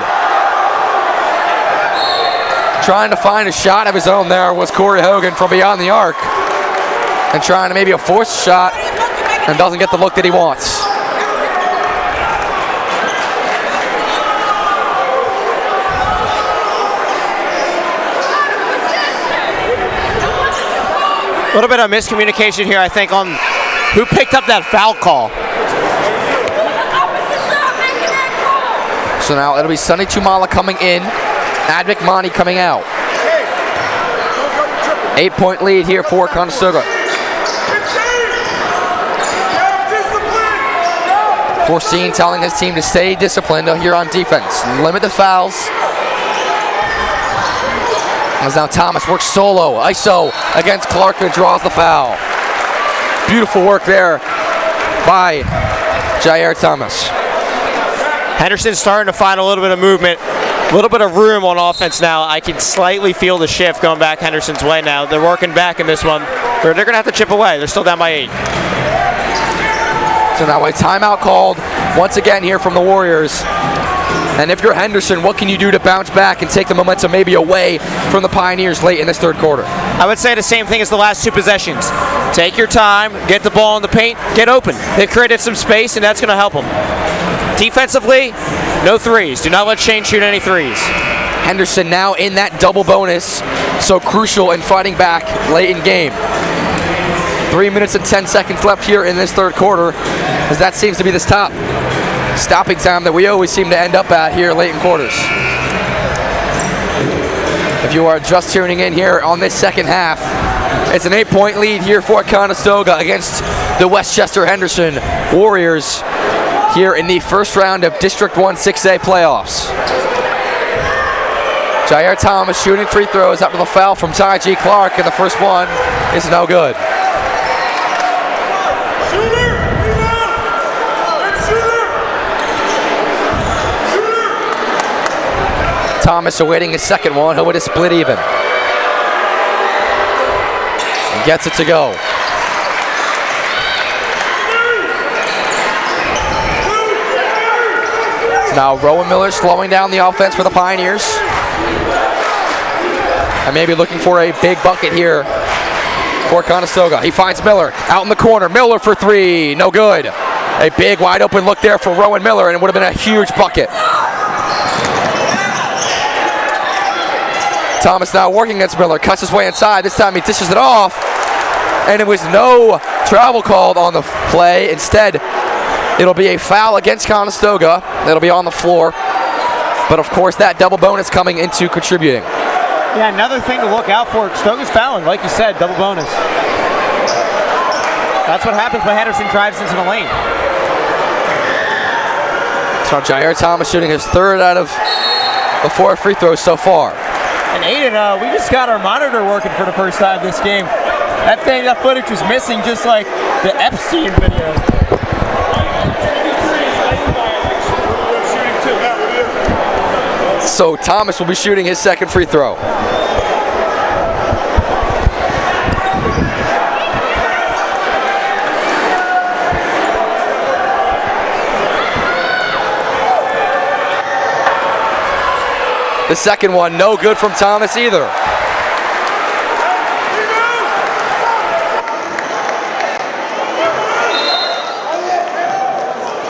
Trying to find a shot of his own there was Corey Hogan from beyond the arc. And trying to maybe a forced shot and doesn't get the look that he wants. A little bit of miscommunication here, I think, on who picked up that foul call. So now it'll be Sonny Tumala coming in, Advik Monty coming out. 8-point lead here for Conestoga. Forseen telling his team to stay disciplined here on defense. Limit the fouls. As now Thomas works solo, ISO against Clark and draws the foul. Beautiful work there by Jair Thomas. Henderson's starting to find a little bit of movement, a little bit of room on offense now. I can slightly feel the shift going back Henderson's way now. They're working back in this one. They're going to have to chip away. They're still down by 8. So now a timeout called once again here from the Warriors. And if you're Henderson, what can you do to bounce back and take the momentum maybe away from the Pioneers late in this third quarter? I would say the same thing as the last 2 possessions. Take your time, get the ball in the paint, get open. They've created some space, and that's going to help them. Defensively, no threes. Do not let Shane shoot any threes. Henderson now in that double bonus, so crucial in fighting back late in game. 3 minutes and 10 seconds left here in this third quarter, as that seems to be the stopping time that we always seem to end up at here late in quarters. If you are just tuning in here on this second half, it's an 8-point lead here for Conestoga against the Westchester Henderson Warriors here in the first round of District 1 6A playoffs. Jair Thomas shooting free throws after the foul from Ty G. Clark, and the first one is no good. Thomas awaiting his second one. He'll hit a split even. And gets it to go. Now Rowan Miller slowing down the offense for the Pioneers. And maybe looking for a big bucket here for Conestoga. He finds Miller out in the corner. Miller for 3, no good. A big wide open look there for Rowan Miller, and it would have been a huge bucket. Thomas now working against Miller, cuts his way inside. This time he dishes it off, and it was no travel called on the play. Instead, it'll be a foul against Conestoga. It'll be on the floor. But of course, that double bonus coming into contributing. Yeah, another thing to look out for. Stoga's fouling, like you said, double bonus. That's what happens when Henderson drives into the lane. So Jair Thomas shooting his 3rd out of the 4 free throws so far. And Aiden, we just got our monitor working for the first time this game. That footage was missing, just like the Epstein video. So Thomas will be shooting his 2nd free throw. The second one, no good from Thomas either.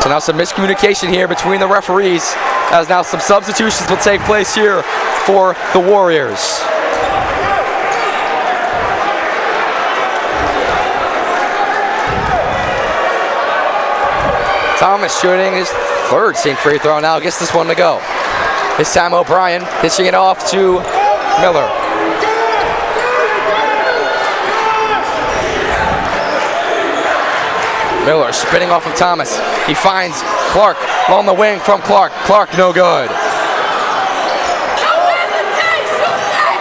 So now some miscommunication here between the referees, as now some substitutions will take place here for the Warriors. Thomas shooting his 3rd team free throw now, gets this one to go. This time O'Brien pitching it off to Miller. Miller spinning off of Thomas. He finds Clark on the wing from Clark. Clark no good.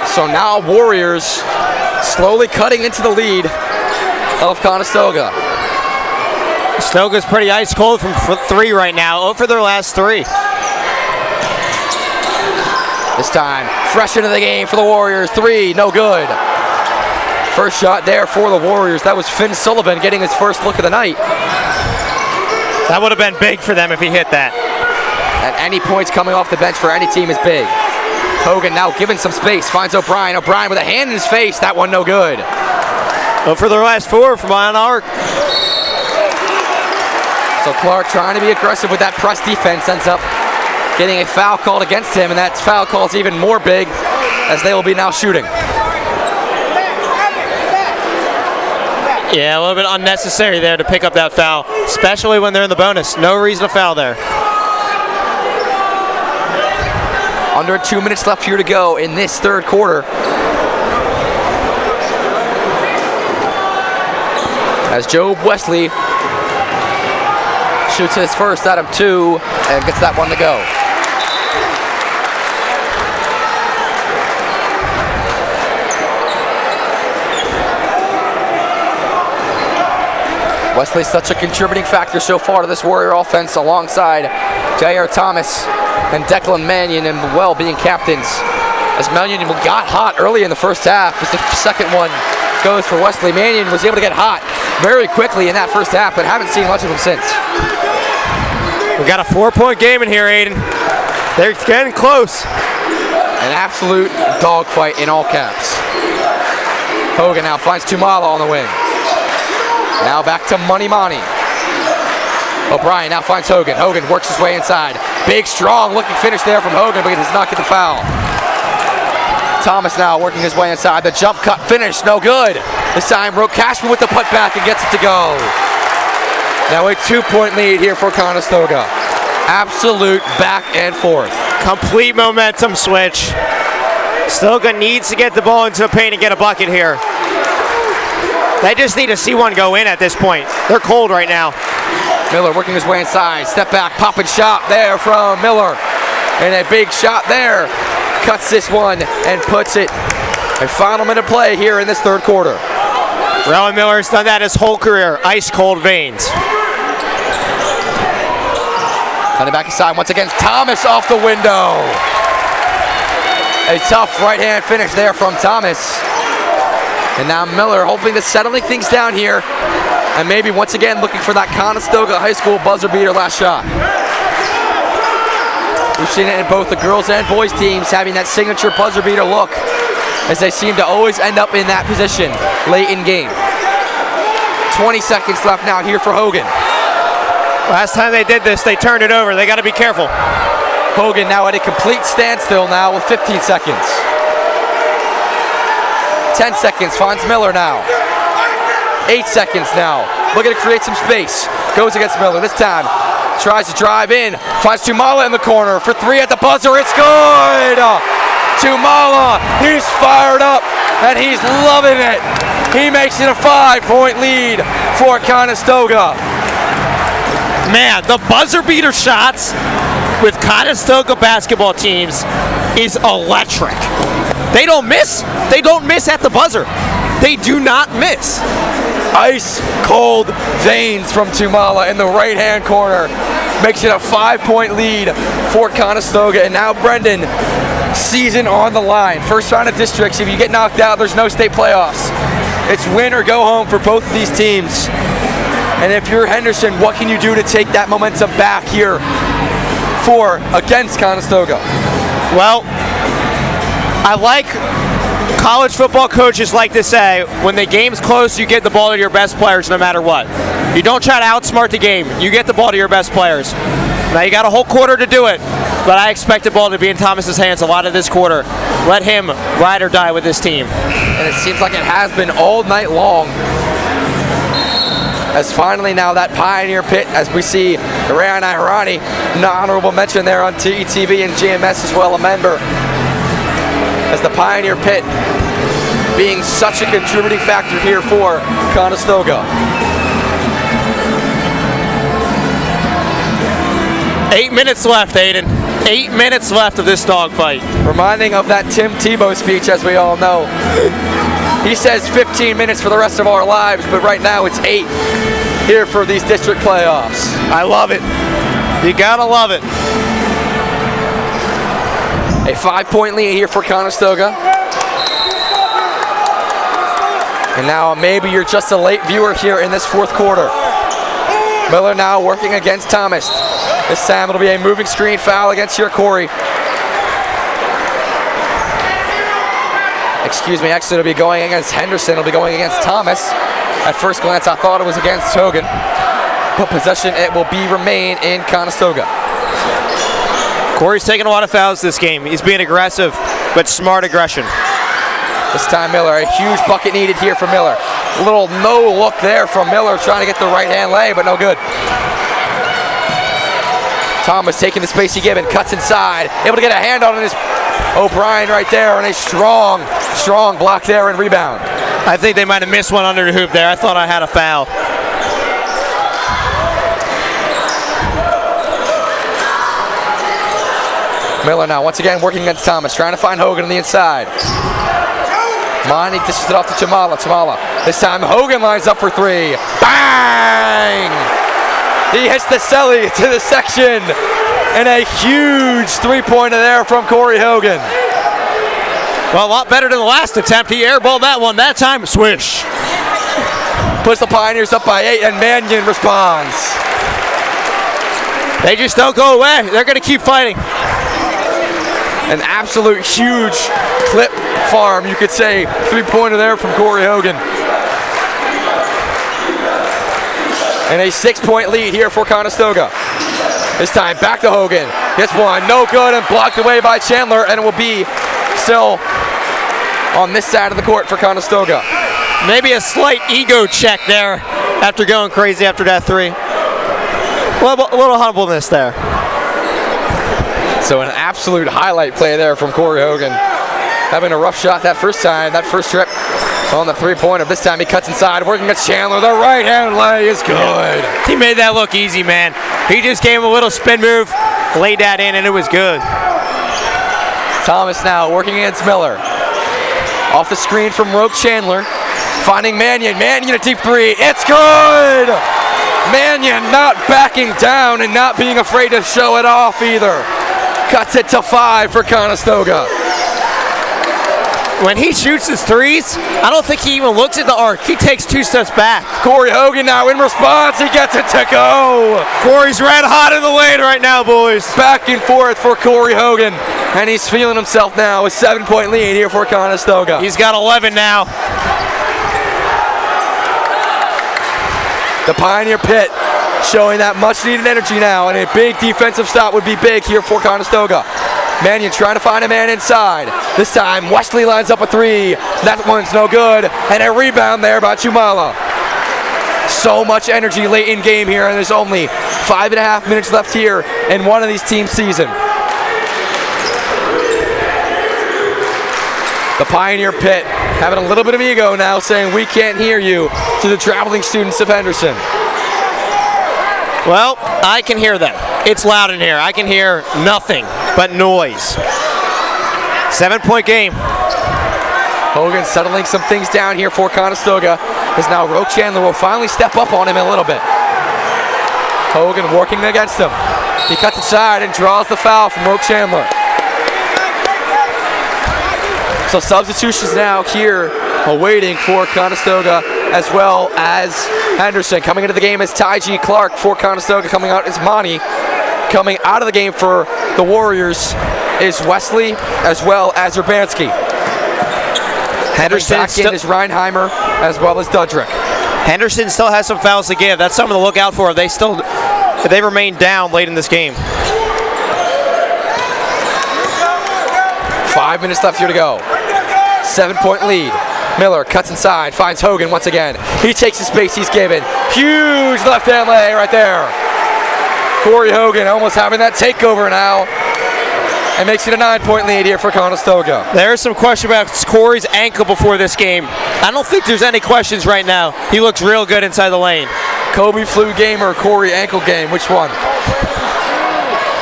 So now Warriors slowly cutting into the lead of Conestoga. Stoga's pretty ice cold from 3 right now. 0 for their last 3. This time, fresh into the game for the Warriors. 3, no good. First shot there for the Warriors. That was Finn Sullivan getting his first look of the night. That would have been big for them if he hit that. And any points coming off the bench for any team is big. Hogan now given some space, finds O'Brien. O'Brien with a hand in his face. That one no good. Well, for their last 4 from on arc. So Clark trying to be aggressive with that press defense, ends up getting a foul called against him, and that foul call is even more big as they will be now shooting. Yeah, a little bit unnecessary there to pick up that foul, especially when they're in the bonus. No reason to foul there. Under 2 minutes left here to go in this third quarter. As Job Wesley shoots his first out of 2 and gets that one to go. Wesley's such a contributing factor so far to this Warrior offense alongside J.R. Thomas and Declan Mannion and well being captains. As Mannion got hot early in the first half, as the second one goes for Wesley. Mannion was able to get hot very quickly in that first half, but haven't seen much of him since. We got a 4-point game in here, Aiden. They're getting close. An absolute dogfight in all caps. Hogan now finds Tumala on the wing. Now back to Money Money. O'Brien now finds Hogan. Hogan works his way inside. Big, strong looking finish there from Hogan, but he does not get the foul. Thomas now working his way inside. The jump cut finish, no good. This time, Cashman with the putback and gets it to go. Now a 2-point lead here for Conestoga. Absolute back and forth. Complete momentum switch. Stoga needs to get the ball into the paint and get a bucket here. They just need to see one go in at this point. They're cold right now. Miller working his way inside. Step back, popping shot there from Miller. And a big shot there. Cuts this one and puts it a final minute play here in this third quarter. Rowan Miller has done that his whole career. Ice cold veins. Cutting back inside once again. Thomas off the window. A tough right-hand finish there from Thomas. And now Miller hoping to settling things down here. And maybe once again looking for that Conestoga High School buzzer beater last shot. We've seen it in both the girls and boys teams having that signature buzzer beater look, as they seem to always end up in that position late in game. 20 seconds left now here for Hogan. Last time they did this, they turned it over. They got to be careful. Hogan now at a complete standstill now with 15 seconds. 10 seconds, finds Miller now. 8 seconds now. Looking to create some space. Goes against Miller this time. Tries to drive in, finds Tumala in the corner for three at the buzzer. It's good! Tumala, he's fired up and he's loving it. He makes it a 5-point lead for Conestoga. Man, the buzzer beater shots with Conestoga basketball teams is electric. They don't miss. They don't miss at the buzzer. They do not miss. Ice cold veins from Tumala in the right-hand corner. Makes it a 5-point lead for Conestoga. And now Brendan, season on the line. First round of districts. If you get knocked out, there's no state playoffs. It's win or go home for both of these teams. And if you're Henderson, what can you do to take that momentum back here against Conestoga? Well, I like college football coaches like to say, when the game's close, you get the ball to your best players no matter what. You don't try to outsmart the game. You get the ball to your best players. Now you got a whole quarter to do it, but I expect the ball to be in Thomas's hands a lot of this quarter. Let him ride or die with this team. And it seems like it has been all night long. As finally now that Pioneer Pit, as we see Rayan Ihrani, an honorable mention there on TETV and GMS as well, a member. As the Pioneer Pit being such a contributing factor here for Conestoga. 8 minutes left, Aiden. 8 minutes left of this dogfight. Reminding of that Tim Tebow speech, as we all know. He says 15 minutes for the rest of our lives, but right now it's 8 here for these district playoffs. I love it. You gotta love it. A 5-point lead here for Conestoga. And now maybe you're just a late viewer here in this fourth quarter. Miller now working against Thomas. This time it'll be a moving screen foul against your Corey. Excuse me, actually it'll be going against Henderson. It'll be going against Thomas. At first glance I thought it was against Hogan. But possession it will remain in Conestoga. Corey's taking a lot of fouls this game. He's being aggressive, but smart aggression. This time Miller, a huge bucket needed here for Miller. A little no look there from Miller trying to get the right hand lay, but no good. Thomas taking the space he given, cuts inside, able to get a hand on his O'Brien right there, and a strong block there and rebound. I think they might have missed one under the hoop there. I thought I had a foul. Miller now once again working against Thomas, trying to find Hogan on the inside. Monty dishes it off to Tumala. This time Hogan lines up for three. Bang! He hits the celly to the section. And a huge three-pointer there from Corey Hogan. Well, a lot better than the last attempt. He airballed that one. That time, swish. Puts the Pioneers up by 8, and Mannion responds. They just don't go away. They're going to keep fighting. An absolute huge clip farm, you could say, three-pointer there from Corey Hogan. And a 6-point lead here for Conestoga. This time back to Hogan. Gets one, no good, and blocked away by Chandler, and it will be still on this side of the court for Conestoga. Maybe a slight ego check there after going crazy after that three. A little humbleness there. So an absolute highlight play there from Corey Hogan. Having a rough shot that first time, that first trip on the three-pointer. This time he cuts inside, working at Chandler. The right-hand lay is good. He made that look easy, man. He just gave him a little spin move, laid that in, and it was good. Thomas now working against Miller. Off the screen from Roke Chandler. Finding Mannion. Mannion a deep three. It's good! Mannion not backing down and not being afraid to show it off either. Cuts it to 5 for Conestoga. When he shoots his threes, I don't think he even looks at the arc. He takes 2 steps back. Corey Hogan now in response. He gets it to go. Corey's red hot in the lane right now, boys. Back and forth for Corey Hogan. And he's feeling himself now. A 7-point lead here for Conestoga. He's got 11 now. The Pioneer Pit showing that much needed energy now. And a big defensive stop would be big here for Conestoga. Mannion trying to find a man inside. This time, Wesley lines up a three. That one's no good. And a rebound there by Chumala. So much energy late in game here, and there's only 5.5 minutes left here in one of these teams' season. The Pioneer Pit having a little bit of ego now, saying we can't hear you to the traveling students of Henderson. Well, I can hear them. It's loud in here. I can hear nothing but noise. 7-point game. Hogan settling some things down here for Conestoga, as now Roke Chandler will finally step up on him a little bit. Hogan working against him. He cuts inside and draws the foul from Roke Chandler. So substitutions now here awaiting for Conestoga as well as Henderson. Coming into the game is Ty G. Clark for Conestoga. Coming out is Monty. Coming out of the game for the Warriors is Wesley as well as Urbanski. Henderson back in is Reinheimer as well as Dudrick. Henderson still has some fouls to give. That's something to look out for. They remain down late in this game. 5 minutes left here to go. 7-point lead. Miller cuts inside, finds Hogan once again. He takes the space he's given. Huge left-hand lay right there. Corey Hogan almost having that takeover now. And makes it a 9-point lead here for Conestoga. There's some question about Corey's ankle before this game. I don't think there's any questions right now. He looks real good inside the lane. Kobe flu game or Corey ankle game? Which one?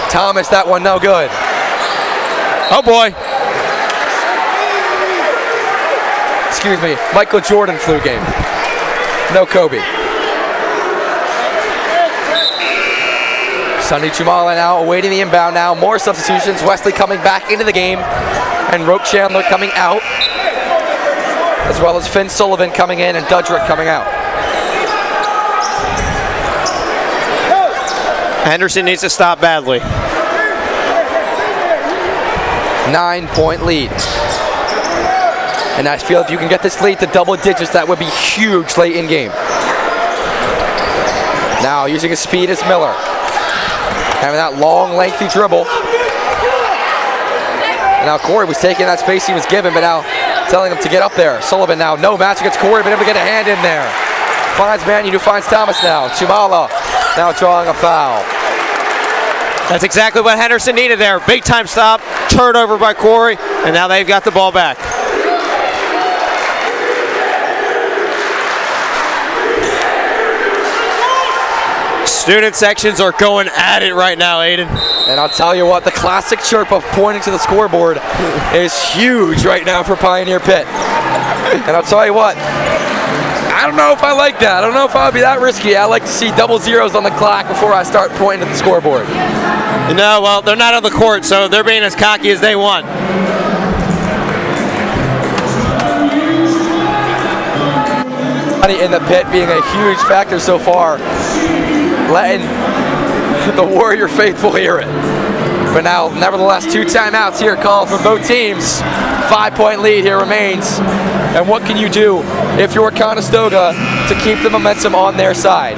Thomas, that one no good. Oh boy. Excuse me, Michael Jordan flu game. No Kobe. Sonny Chumala now awaiting the inbound now. More substitutions. Wesley coming back into the game. And Roke Chandler coming out. As well as Finn Sullivan coming in and Dudrick coming out. Henderson needs to stop badly. 9-point lead. And I feel if you can get this lead to double digits, that would be huge late in game. Now using his speed is Miller. Having that long, lengthy dribble. And now Corey was taking that space he was given, but now telling him to get up there. Sullivan now, no match against Corey, but able to get a hand in there. Finds Mannion, who finds Thomas now. Chumala now drawing a foul. That's exactly what Henderson needed there. Big time stop, turnover by Corey, and now they've got the ball back. Student sections are going at it right now, Aiden. And I'll tell you what, the classic chirp of pointing to the scoreboard is huge right now for Pioneer Pit. And I'll tell you what, I don't know if I like that. I don't know if I would be that risky. I like to see double zeros on the clock before I start pointing at the scoreboard. No, well, they're not on the court, so they're being as cocky as they want. In the pit being a huge factor so far, letting the Warrior faithful hear it. But now, nevertheless, 2 timeouts here called for both teams. 5-point lead here remains. And what can you do if you're Conestoga to keep the momentum on their side?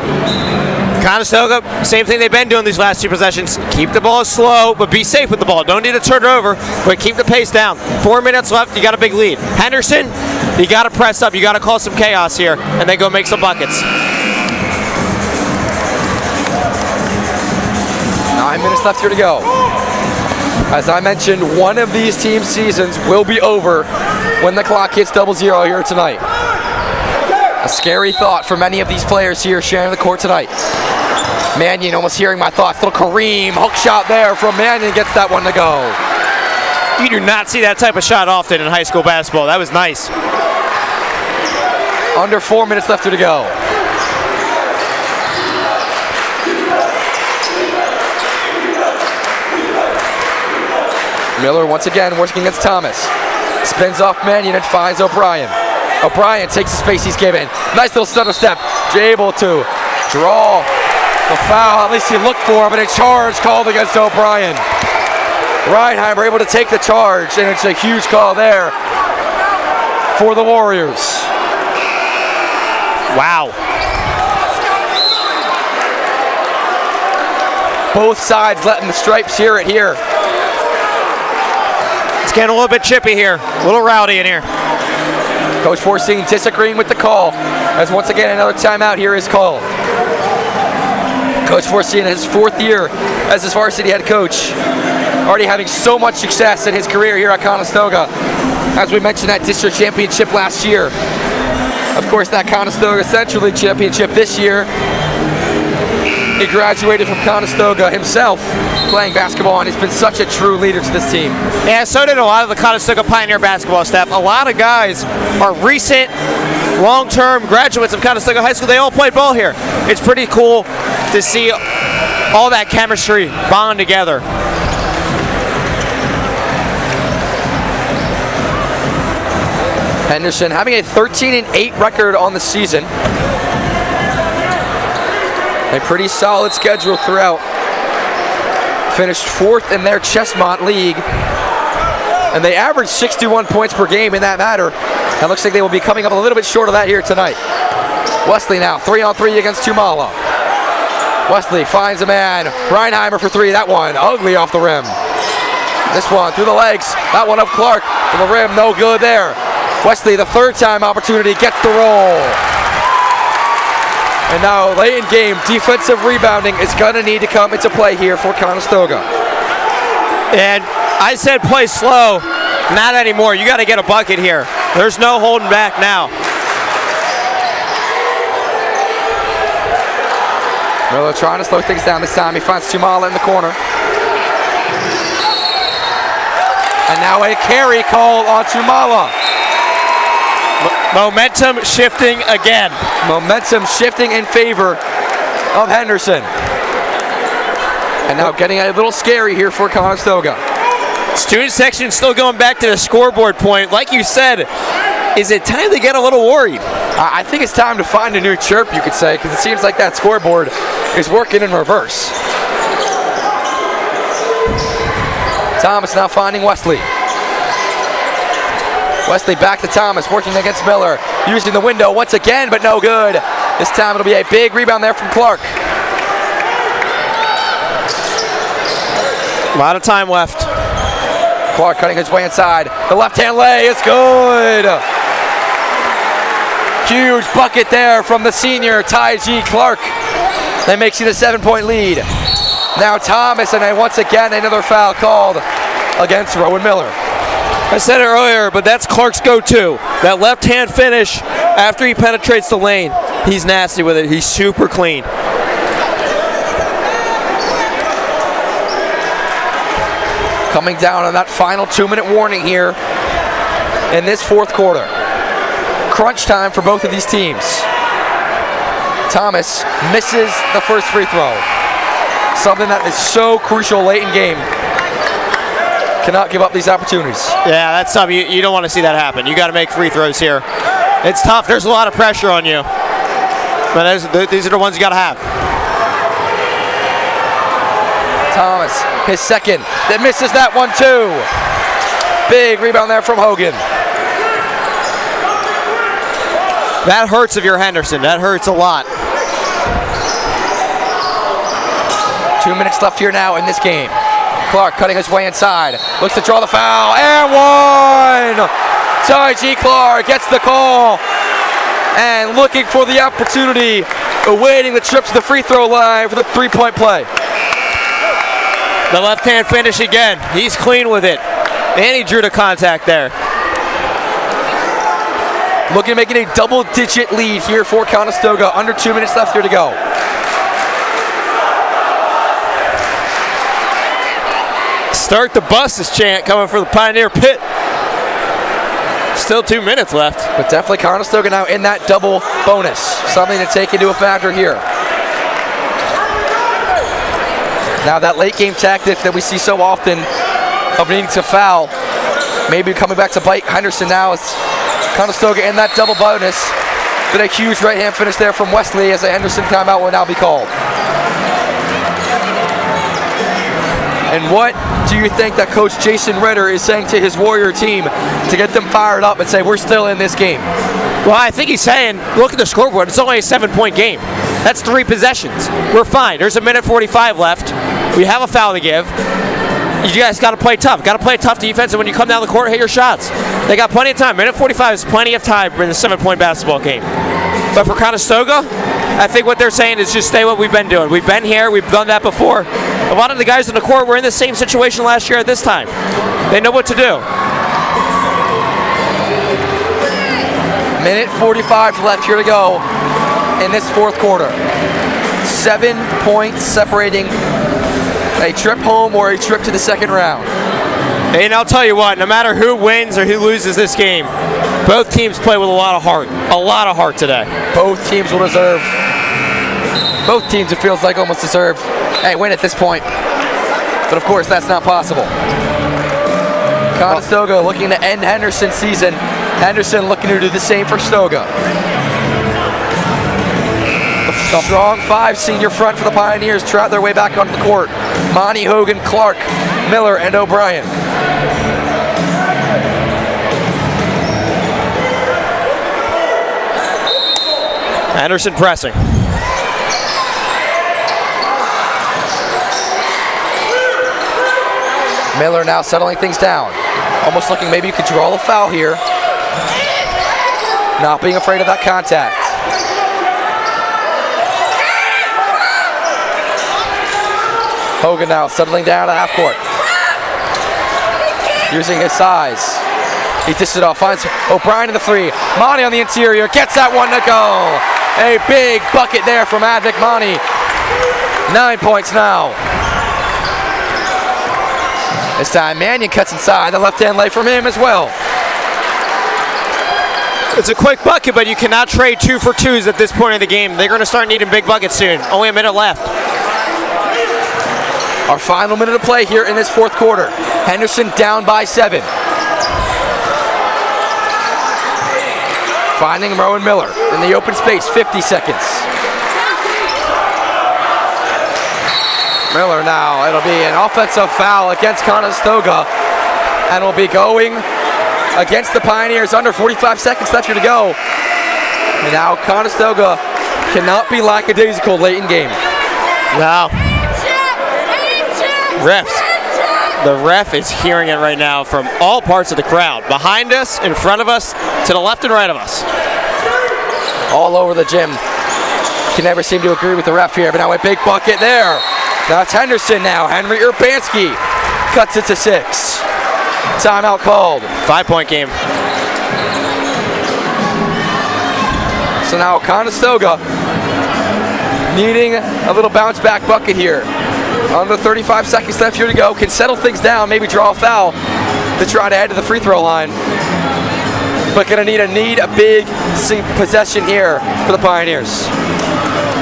Conestoga, same thing they've been doing these last 2 possessions. Keep the ball slow, but be safe with the ball. Don't need to turn it over, but keep the pace down. 4 minutes left, you got a big lead. Henderson, you got to press up. You got to cause some chaos here, and then go make some buckets. 9 minutes left here to go. As I mentioned, one of these team seasons will be over when the clock hits double zero here tonight. A scary thought for many of these players here sharing the court tonight. Mannion almost hearing my thoughts. Little Kareem hook shot there from Mannion, gets that one to go. You do not see that type of shot often in high school basketball. That was nice. Under 4 minutes left here to go. Miller once again working against Thomas. Spins off Mannion and finds O'Brien. O'Brien takes the space he's given. Nice little stutter step. Able to draw the foul. At least he looked for him, but a charge called against O'Brien. Reinheimer able to take the charge, and it's a huge call there for the Warriors. Wow. Both sides letting the Stripes hear it here. It's getting a little bit chippy here. A little rowdy in here. Coach Forseen disagreeing with the call, as once again another timeout here is called. Coach Forseen in his 4th year as his varsity head coach, already having so much success in his career here at Conestoga. As we mentioned, that district championship last year. Of course, that Conestoga Central League championship this year. He graduated from Conestoga himself, playing basketball, and he's been such a true leader to this team. Yeah, so did a lot of the Conestoga Pioneer basketball staff. A lot of guys are recent, long-term graduates of Conestoga High School. They all played ball here. It's pretty cool to see all that chemistry bond together. Henderson having a 13-8 record on the season. A pretty solid schedule throughout. Finished 4th in their Chestmont League. And they averaged 61 points per game in that matter. And looks like they will be coming up a little bit short of that here tonight. Wesley now, 3-on-3 against Tumala. Wesley finds a man. Reinheimer for 3. That one ugly off the rim. This one through the legs. That one up Clark to the rim. No good there. Wesley, the 3rd time opportunity, gets the roll. And now, late in game, defensive rebounding is going to need to come into play here for Conestoga. And I said play slow. Not anymore. You got to get a bucket here. There's no holding back now. Miller trying to slow things down this time. He finds Tumala in the corner. And now a carry call on Tumala. Momentum shifting again. Momentum shifting in favor of Henderson. And now getting a little scary here for Conestoga. Student section still going back to the scoreboard point. Like you said, is it time to get a little worried? I think it's time to find a new chirp, you could say, because it seems like that scoreboard is working in reverse. Thomas now finding Wesley. Wesley back to Thomas, working against Miller, using the window once again, but no good. This time it'll be a big rebound there from Clark. A lot of time left. Clark cutting his way inside. The left-hand lay is good. Huge bucket there from the senior, Ty G. Clark. That makes it a 7-point lead. Now Thomas, and then once again another foul called against Rowan Miller. I said it earlier, but that's Clark's go-to. That left-hand finish after he penetrates the lane. He's nasty with it. He's super clean. Coming down on that final 2-minute warning here in this 4th quarter. Crunch time for both of these teams. Thomas misses the first free throw. Something that is so crucial late in game. Cannot give up these opportunities. Yeah, that's something you don't want to see that happen. You got to make free throws here. It's tough. There's a lot of pressure on you. But these are the ones you got to have. Thomas, his second, that misses that one too. Big rebound there from Hogan. That hurts if you're Henderson. That hurts a lot. 2 minutes left here now in this game. Clark cutting his way inside. Looks to draw the foul. And one! Ty-G Clark gets the call. And looking for the opportunity. Awaiting the trip to the free throw line for the three-point play. The left-hand finish again. He's clean with it. And he drew the contact there. Looking to make it a double-digit lead here for Conestoga. Under 2 minutes left here to go. Start the buses chant coming for the Pioneer Pit. Still 2 minutes left. But definitely Conestoga now in that double bonus. Something to take into a factor here. Now that late game tactic that we see so often of needing to foul, maybe coming back to bite Henderson now. It's Conestoga in that double bonus. But a huge right hand finish there from Wesley as a Henderson timeout will now be called. And what do you think that Coach Jason Ritter is saying to his Warrior team to get them fired up and say, we're still in this game? Well, I think he's saying, look at the scoreboard. It's only a 7-point game. That's 3 possessions. We're fine. There's a minute 45 left. We have a foul to give. You guys got to play tough. Got to play tough defense, and when you come down the court, hit your shots. They got plenty of time. Minute 45 is plenty of time for the 7-point basketball game. But for Conestoga, I think what they're saying is just stay what we've been doing. We've been here. We've done that before. A lot of the guys on the court were in the same situation last year at this time. They know what to do. Minute 45 left here to go in this fourth quarter. 7 points separating a trip home or a trip to the second round. And I'll tell you what, no matter who wins or who loses this game, both teams play with a lot of heart. A lot of heart today. Both teams will deserve, both teams it feels like almost deserve a win at this point. But of course, that's not possible. Conestoga looking to end Henderson's season. Henderson looking to do the same for Stoga. The strong 5 senior front for the Pioneers trot their way back onto the court. Monty, Hogan, Clark, Miller, and O'Brien. Henderson pressing. Miller now settling things down. Almost looking maybe you could draw a foul here. Not being afraid of that contact. Hogan now settling down at half court. Using his size. He dishes it off, finds O'Brien in the 3. Monty on the interior, gets that one to go. A big bucket there from Advic Monty. 9 points now. This time Mannion cuts inside, the left-hand lay from him as well. It's a quick bucket, but you cannot trade 2 for 2s at this point in the game. They're going to start needing big buckets soon. Only a minute left. Our final minute of play here in this fourth quarter. Henderson down by 7. Finding Rowan Miller in the open space, 50 seconds. Miller now, it'll be an offensive foul against Conestoga, and will be going against the Pioneers. Under 45 seconds left here to go. And now Conestoga cannot be lackadaisical late in game. Wow. Refs. The ref is hearing it right now from all parts of the crowd. Behind us, in front of us, to the left and right of us. All over the gym. Can never seem to agree with the ref here, but now a big bucket there. Now it's Henderson now. Henry Urbanski cuts it to 6. Timeout called. 5-point game. So now Conestoga needing a little bounce back bucket here. Under 35 seconds left here to go. Can settle things down, maybe draw a foul to try to head to the free throw line. But gonna need a big possession here for the Pioneers.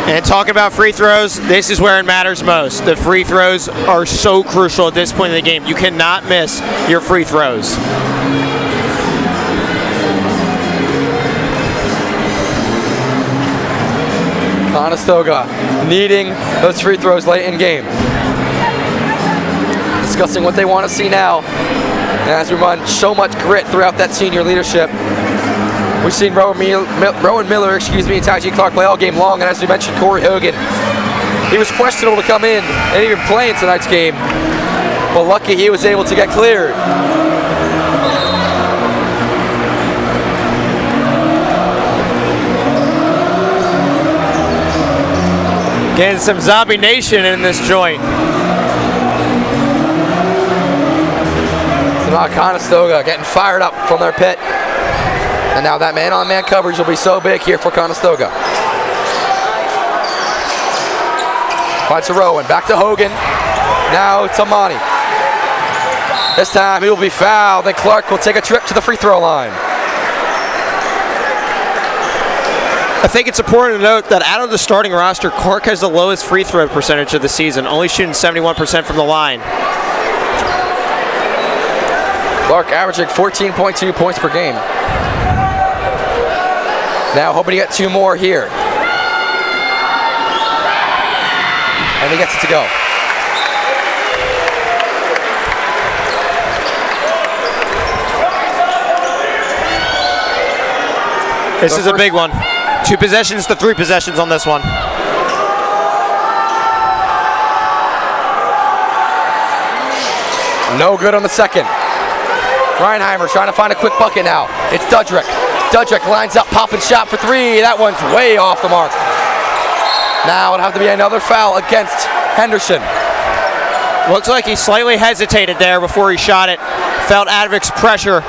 And talking about free throws, this is where it matters most. The free throws are so crucial at this point in the game. You cannot miss your free throws. Conestoga needing those free throws late in game. Discussing what they want to see now. And as we run so much grit throughout that senior leadership. We've seen Rowan Miller, and Taji Clark play all game long, and as we mentioned, Corey Hogan. He was questionable to come in and even play in tonight's game, but lucky he was able to get cleared. Getting some Zombie Nation in this joint. So now Conestoga getting fired up from their pit. And now that man-on-man coverage will be so big here for Conestoga. Finds to Rowan, back to Hogan. Now to Monty. This time he will be fouled, then Clark will take a trip to the free throw line. I think it's important to note that out of the starting roster, Clark has the lowest free throw percentage of the season, only shooting 71% from the line. Clark averaging 14.2 points per game. Now hoping to get 2 more here. And he gets it to go. This is a big one. 2 possessions to 3 possessions on this one. No good on the second. Reinheimer trying to find a quick bucket now. It's Dudrick. Dudrick lines up, popping shot for 3. That one's way off the mark. Now it'll have to be another foul against Henderson. Looks like he slightly hesitated there before he shot it. Felt Advik's pressure.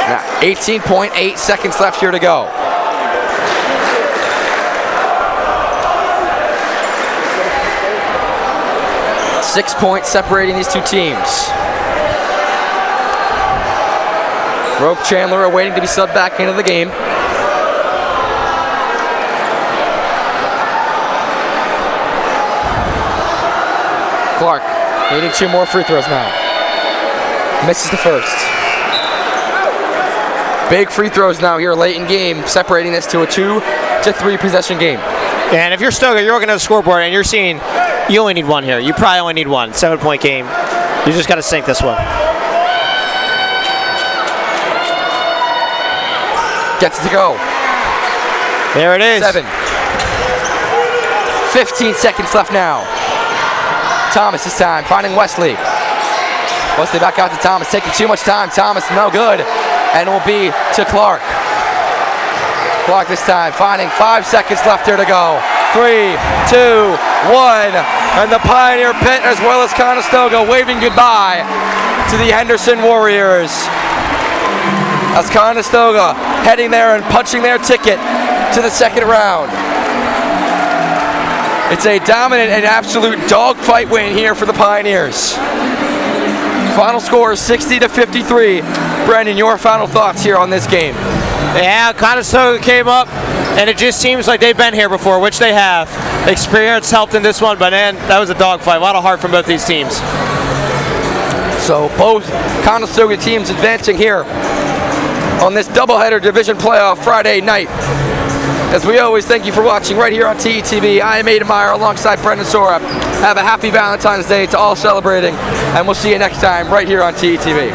Now 18.8 seconds left here to go. Six points separating these two teams. Rope Chandler awaiting to be subbed back into the game. Clark needing 2 more free throws now. Misses the first. Big free throws now here late in game, separating this to a 2 to 3 possession game. And if you're Stoga, you're looking at the scoreboard and you're seeing you only need 1 here. You probably only need 1. 7-point game. You just got to sink this one. Gets it to go. There it is. 7. 15 seconds left now. Thomas this time, finding Wesley. Wesley back out to Thomas, taking too much time. Thomas, no good. And it will be to Clark. Clark this time, finding 5 seconds left here to go. 3, 2, 1. And the Pioneer Pit, as well as Conestoga, waving goodbye to the Henderson Warriors. As Conestoga heading there and punching their ticket to the second round. It's a dominant and absolute dogfight win here for the Pioneers. Final score is 60-53. Brendan, your final thoughts here on this game? Yeah, Conestoga came up, and it just seems like they've been here before, which they have. Experience helped in this one, but man, that was a dogfight. A lot of heart from both these teams. So both Conestoga teams advancing here on this doubleheader division playoff Friday night. As we always, thank you for watching right here on TETV. I am Aidan Meyer alongside Brendan Sora. Have a happy Valentine's Day to all celebrating, and we'll see you next time right here on TETV.